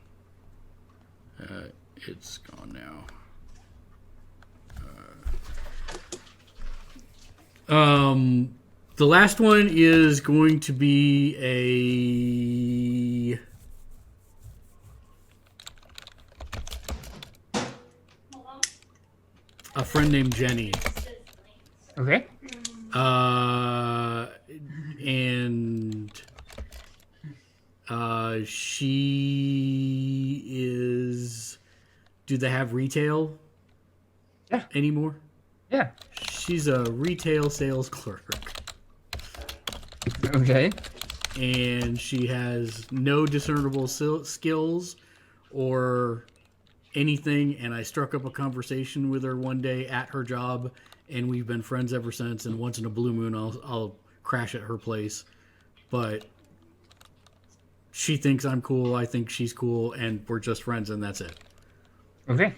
Speaker 2: It's gone now. The last one is going to be a friend named Jenny.
Speaker 1: Okay.
Speaker 2: And she is. Do they have retail?
Speaker 1: Yeah.
Speaker 2: Anymore?
Speaker 1: Yeah.
Speaker 2: She's a retail sales clerk.
Speaker 1: Okay.
Speaker 2: And she has no discernible skills or anything. And I struck up a conversation with her one day at her job, and we've been friends ever since. And once in a blue moon, I'll crash at her place. But she thinks I'm cool, I think she's cool, and we're just friends, and that's it.
Speaker 1: Okay.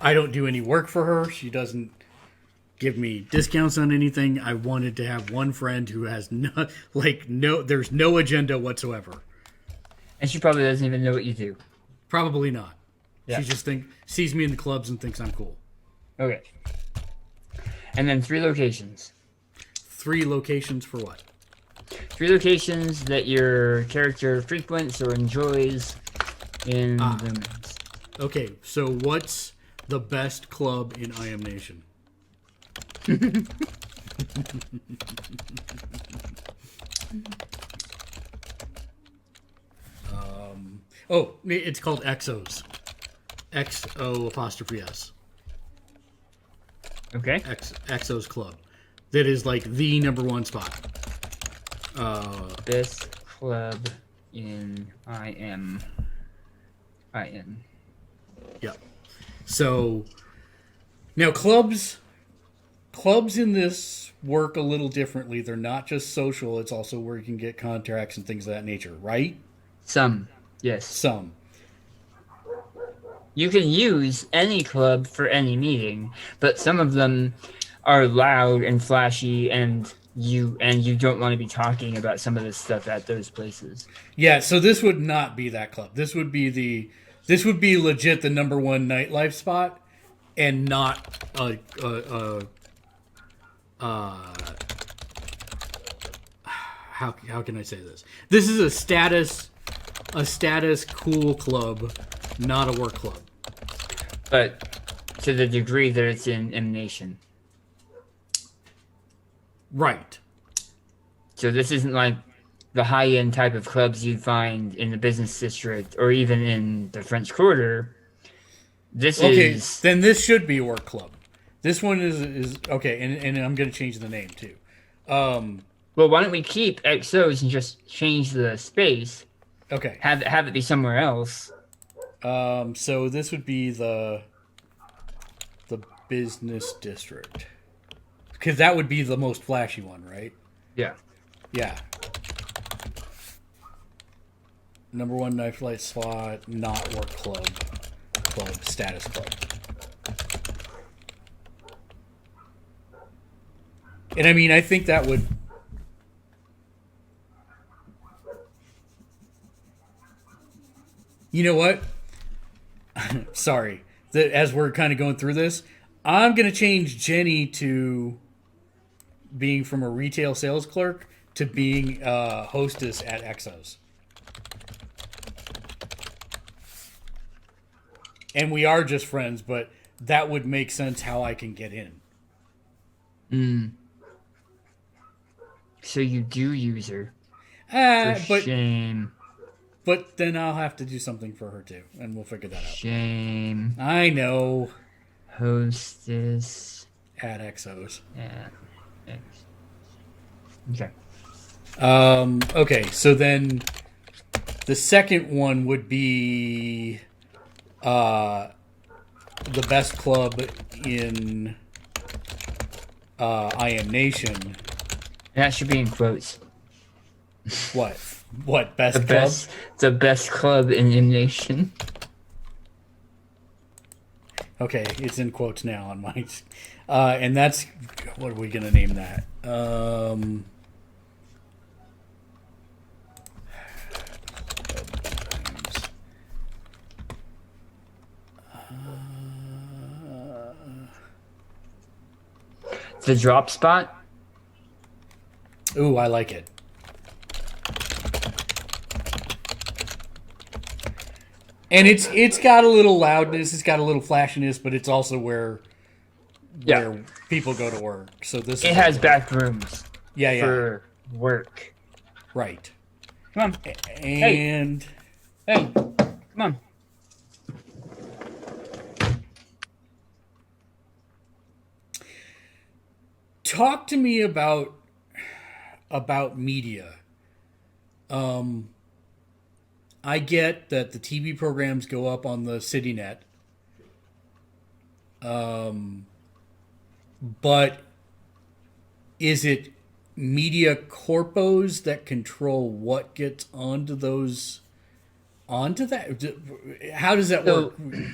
Speaker 2: I don't do any work for her. She doesn't give me discounts on anything. I wanted to have one friend who has there's no agenda whatsoever.
Speaker 1: And she probably doesn't even know what you do.
Speaker 2: Probably not.
Speaker 1: Yeah.
Speaker 2: She just sees me in the clubs and thinks I'm cool.
Speaker 1: Okay. And then 3 locations.
Speaker 2: 3 locations for what?
Speaker 1: 3 locations that your character frequents or enjoys in the maps.
Speaker 2: Okay, so what's the best club in I Am Nation? It's called Exos. XO apostrophe S.
Speaker 1: Okay.
Speaker 2: Exo's club. That is like the number one spot.
Speaker 1: Best club in IM.
Speaker 2: Yep. So now clubs in this work a little differently. They're not just social, it's also where you can get contracts and things of that nature, right?
Speaker 1: Some. Yes.
Speaker 2: Some.
Speaker 1: You can use any club for any meeting, but some of them are loud and flashy, and you don't want to be talking about some of this stuff at those places.
Speaker 2: Yeah, so this would not be that club. This would be legit the number one nightlife spot, and not how can I say this? This is a status cool club, not a work club.
Speaker 1: But to the degree that it's in M Nation.
Speaker 2: Right.
Speaker 1: So this isn't like the high-end type of clubs you'd find in the business district or even in the French Quarter. This is...
Speaker 2: then this should be a work club. This one is okay, and I'm going to change the name too.
Speaker 1: Well, why don't we keep XOs and just change the space?
Speaker 2: Okay.
Speaker 1: Have it be somewhere else.
Speaker 2: So this would be the business district. Because that would be the most flashy one, right?
Speaker 1: Yeah.
Speaker 2: Yeah. Number one knife light slot, not work club, status club. And I mean, I think that would... You know what? Sorry. As we're kind of going through this, I'm going to change Jenny to being from a retail sales clerk to being a hostess at Exos. And we are just friends, but that would make sense how I can get in.
Speaker 1: So you do use her. Shame.
Speaker 2: But then I'll have to do something for her too, and we'll figure that out.
Speaker 1: Shame.
Speaker 2: I know.
Speaker 1: Hostess
Speaker 2: at Exos.
Speaker 1: At X. Okay.
Speaker 2: Okay, so then the second one would be the best club in I Am Nation.
Speaker 1: That should be in quotes.
Speaker 2: What? What, best club?
Speaker 1: The best club in M Nation.
Speaker 2: Okay, it's in quotes now on mine. And that's... What are we going to name that?
Speaker 1: The drop spot?
Speaker 2: Ooh, I like it. And it's got a little loudness, it's got a little flashiness, but it's also where people go to work. So it
Speaker 1: has back rooms.
Speaker 2: Yeah.
Speaker 1: For work.
Speaker 2: Right.
Speaker 1: Come on.
Speaker 2: And
Speaker 1: hey, come on.
Speaker 2: Talk to me about media. I get that the TV programs go up on the CityNet. But is it media corpos that control what gets onto that? How does that work?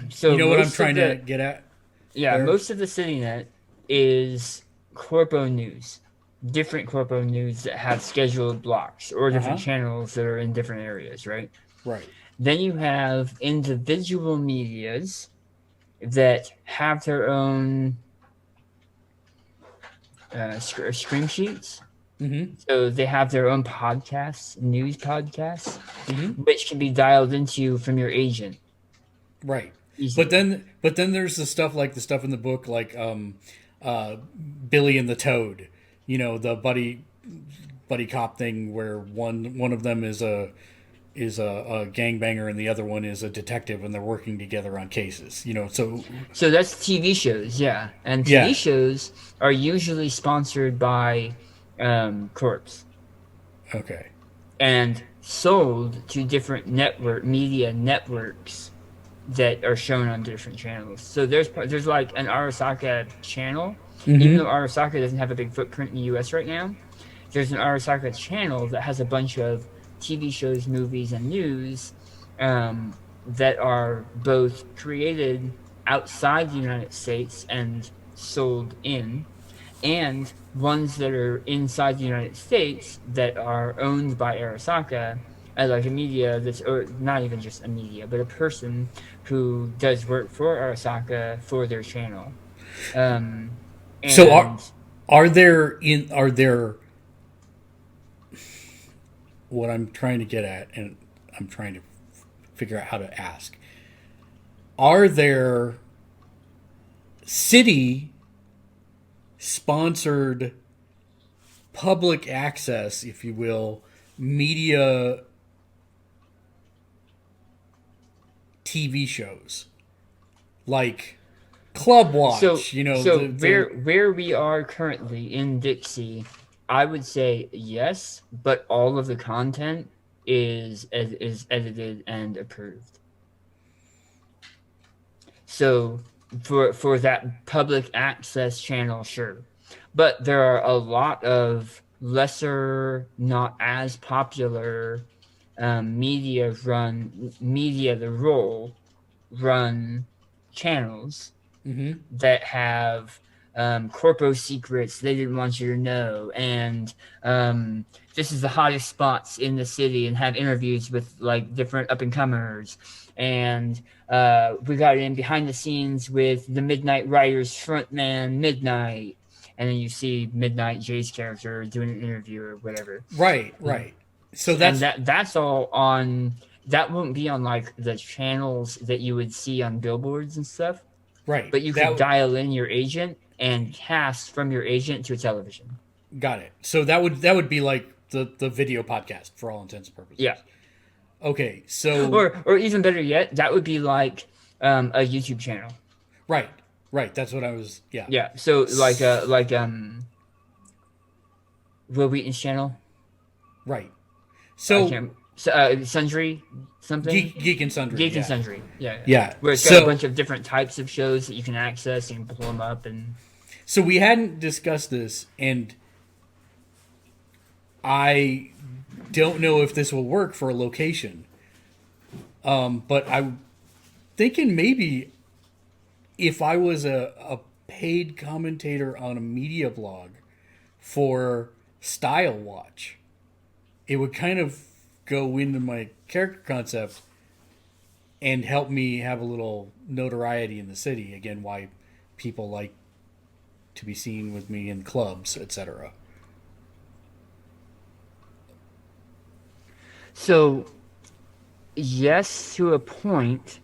Speaker 1: So
Speaker 2: you know what I'm trying to get at?
Speaker 1: Yeah, most of the CityNet is corpo news. Different corpo news that have scheduled blocks or different channels that are in different areas, right?
Speaker 2: Right.
Speaker 1: Then you have individual medias that have their own screen sheets.
Speaker 2: Mm-hmm.
Speaker 1: So they have their own podcasts, news podcasts, which can be dialed into from your agent.
Speaker 2: Right.
Speaker 1: Easy.
Speaker 2: But then there's the stuff like the stuff in the book, like Billy and the Toad. You know, the buddy cop thing where one of them is a a gangbanger and the other one is a detective, and they're working together on cases.
Speaker 1: So that's TV shows, yeah, and
Speaker 2: Yeah.
Speaker 1: TV shows are usually sponsored by corps
Speaker 2: Okay.
Speaker 1: and sold to different media networks that are shown on different channels. So there's like an Arasaka channel, even though Arasaka doesn't have a big footprint in the U.S. right now. There's an Arasaka channel that has a bunch of TV shows, movies, and news that are both created outside the United States and sold in, and ones that are inside the United States that are owned by Arasaka, as like a media or not even just a media, but a person who does work for Arasaka for their channel.
Speaker 2: So are there what I'm trying to get at, and I'm trying to figure out how to ask, are there city sponsored public access, if you will, media TV shows like Club Watch?
Speaker 1: Where we are currently in Dixie, I would say yes, but all of the content is edited and approved. So for that public access channel, sure, but there are a lot of lesser, not as popular media the role run channels that have corpo secrets they didn't want you to know, and this is the hottest spots in the city, and have interviews with like different up and comers, and we got in behind the scenes with the Midnight Riders frontman Midnight, and then you see Midnight Jay's character doing an interview or whatever.
Speaker 2: Right. So
Speaker 1: that's all on. That won't be on like the channels that you would see on billboards and stuff.
Speaker 2: Right.
Speaker 1: But you could dial in your agent and cast from your agent to a television.
Speaker 2: Got it. So that would be like the video podcast for all intents and purposes.
Speaker 1: Yeah.
Speaker 2: Okay. So
Speaker 1: or even better yet, that would be like a YouTube channel.
Speaker 2: Right. That's what I was. Yeah.
Speaker 1: Yeah. So like Will Wheaton's channel.
Speaker 2: Right. So
Speaker 1: Sundry something.
Speaker 2: Geek and Sundry.
Speaker 1: Geek and Sundry. Yeah.
Speaker 2: Yeah.
Speaker 1: Where it's got a bunch of different types of shows that you can access and pull them up and.
Speaker 2: So we hadn't discussed this, and I don't know if this will work for a location. But I'm thinking maybe if I was a paid commentator on a media blog for Style Watch, it would kind of go into my character concept and help me have a little notoriety in the city. Again, why people like to be seen with me in clubs, etc.
Speaker 1: So, yes, to a point.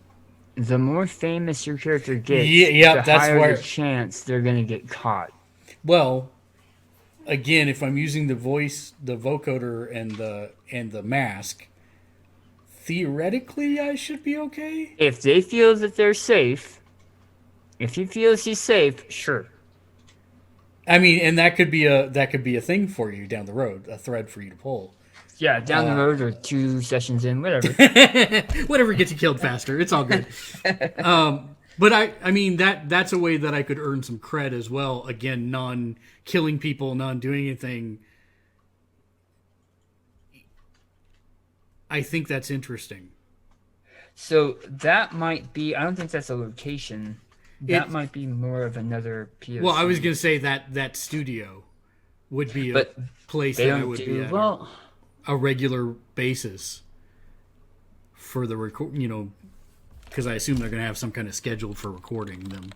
Speaker 1: The more famous your character gets, the higher the chance they're going to get caught.
Speaker 2: Well, again, if I'm using the voice, the vocoder, and the mask, theoretically, I should be okay.
Speaker 1: If they feel that they're safe, if he feels he's safe, sure.
Speaker 2: I mean, and that could be a thing for you down the road, a thread for you to pull.
Speaker 1: Yeah, down the road or 2 sessions in, whatever.
Speaker 2: Whatever gets you killed faster, it's all good. But I mean that's a way that I could earn some cred as well. Again, non-killing people, non-doing anything. I think that's interesting.
Speaker 1: So that might be. I don't think that's a location. That might be more of another POC.
Speaker 2: Well, I was going to say that studio would be a place that I would be at a regular basis for the record. Because I assume they're going to have some kind of schedule for recording them.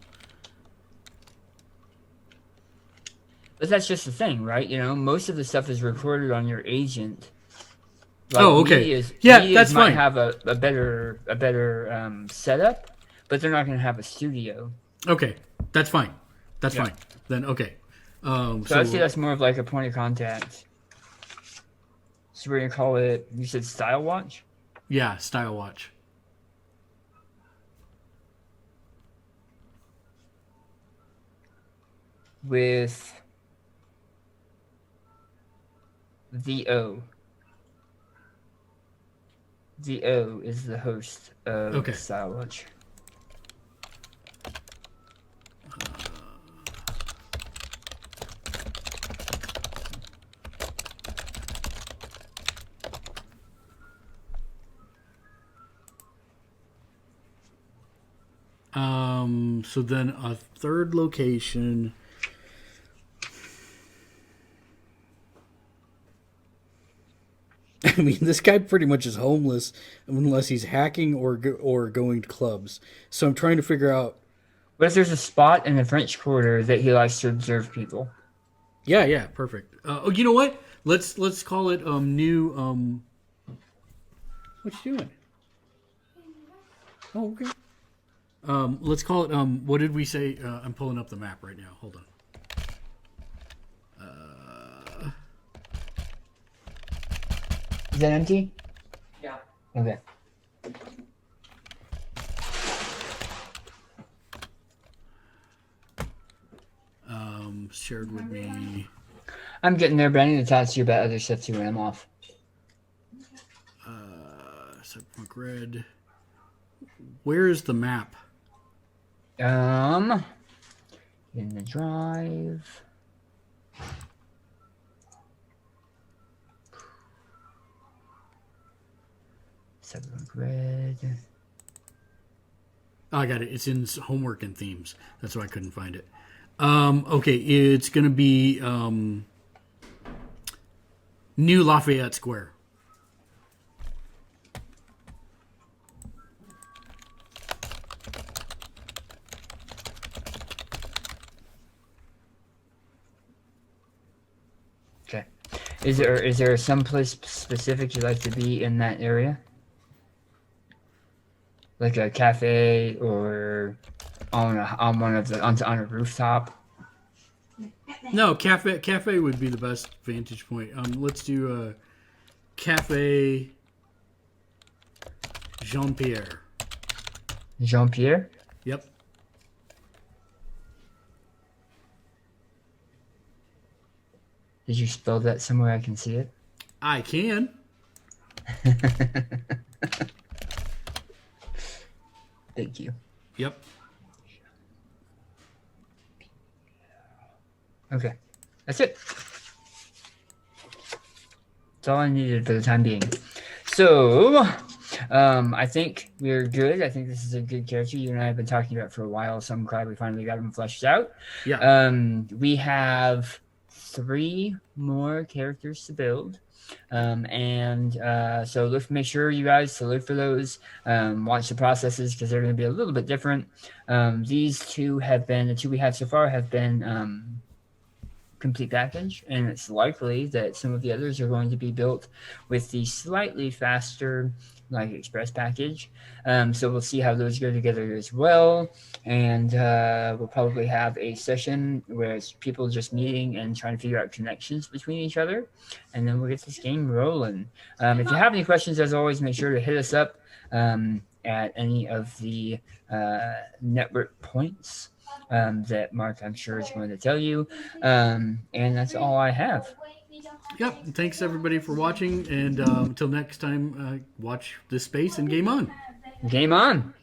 Speaker 1: But that's just the thing, right? Most of the stuff is recorded on your agent.
Speaker 2: Like, okay.
Speaker 1: Medias
Speaker 2: that's
Speaker 1: might
Speaker 2: fine.
Speaker 1: Have a better setup, but they're not going to have a studio.
Speaker 2: Okay, that's fine. That's fine. Then okay.
Speaker 1: So I'd say that's more of like a point of contact. So we're gonna call it. You said Style Watch.
Speaker 2: Yeah, style watch.
Speaker 1: With the O. The O is the host of
Speaker 2: Okay.
Speaker 1: Style Watch.
Speaker 2: So then a third location. I mean, this guy pretty much is homeless unless he's hacking or going to clubs. So I'm trying to figure out.
Speaker 1: What if there's a spot in the French Quarter that he likes to observe people?
Speaker 2: Yeah, perfect. Oh, you know what? Let's call it new. What you doing? Oh, okay. Let's call it what did we say? I'm pulling up the map right now. Hold on.
Speaker 1: Is that empty?
Speaker 3: Yeah.
Speaker 1: Okay.
Speaker 2: Shared with me.
Speaker 1: I'm getting there, but I need to talk to you about other stuff too when I'm off.
Speaker 2: CyberPunk Red. Where is the map?
Speaker 1: In the drive. CyberPunk Red.
Speaker 2: Oh, I got it. It's in homework and themes. That's why I couldn't find it. Okay, it's gonna be New Lafayette Square.
Speaker 1: Okay. Is there some place specific you'd like to be in that area? Like a cafe or on a rooftop?
Speaker 2: No, cafe would be the best vantage point. Let's do Cafe Jean-Pierre.
Speaker 1: Jean-Pierre?
Speaker 2: Yep.
Speaker 1: Did you spell that somewhere I can see it?
Speaker 2: I can.
Speaker 1: Thank you.
Speaker 2: Yep.
Speaker 1: Okay. That's it. That's all I needed for the time being. So, I think we're good. I think this is a good character you and I have been talking about for a while, so I'm glad we finally got him fleshed out.
Speaker 2: Yeah.
Speaker 1: We have 3 more characters to build. So make sure you guys to look for those, watch the processes because they're going to be a little bit different. The 2 we have so far have been complete package, and it's likely that some of the others are going to be built with the slightly faster like express package. So we'll see how those go together as well, and we'll probably have a session where it's people just meeting and trying to figure out connections between each other, and then we'll get this game rolling. If you have any questions, as always, make sure to hit us up at any of the network points that Mark, I'm sure, is going to tell you. And that's all I have.
Speaker 2: Yep. Thanks everybody for watching, and until next time, watch this space and game on.
Speaker 1: Game on.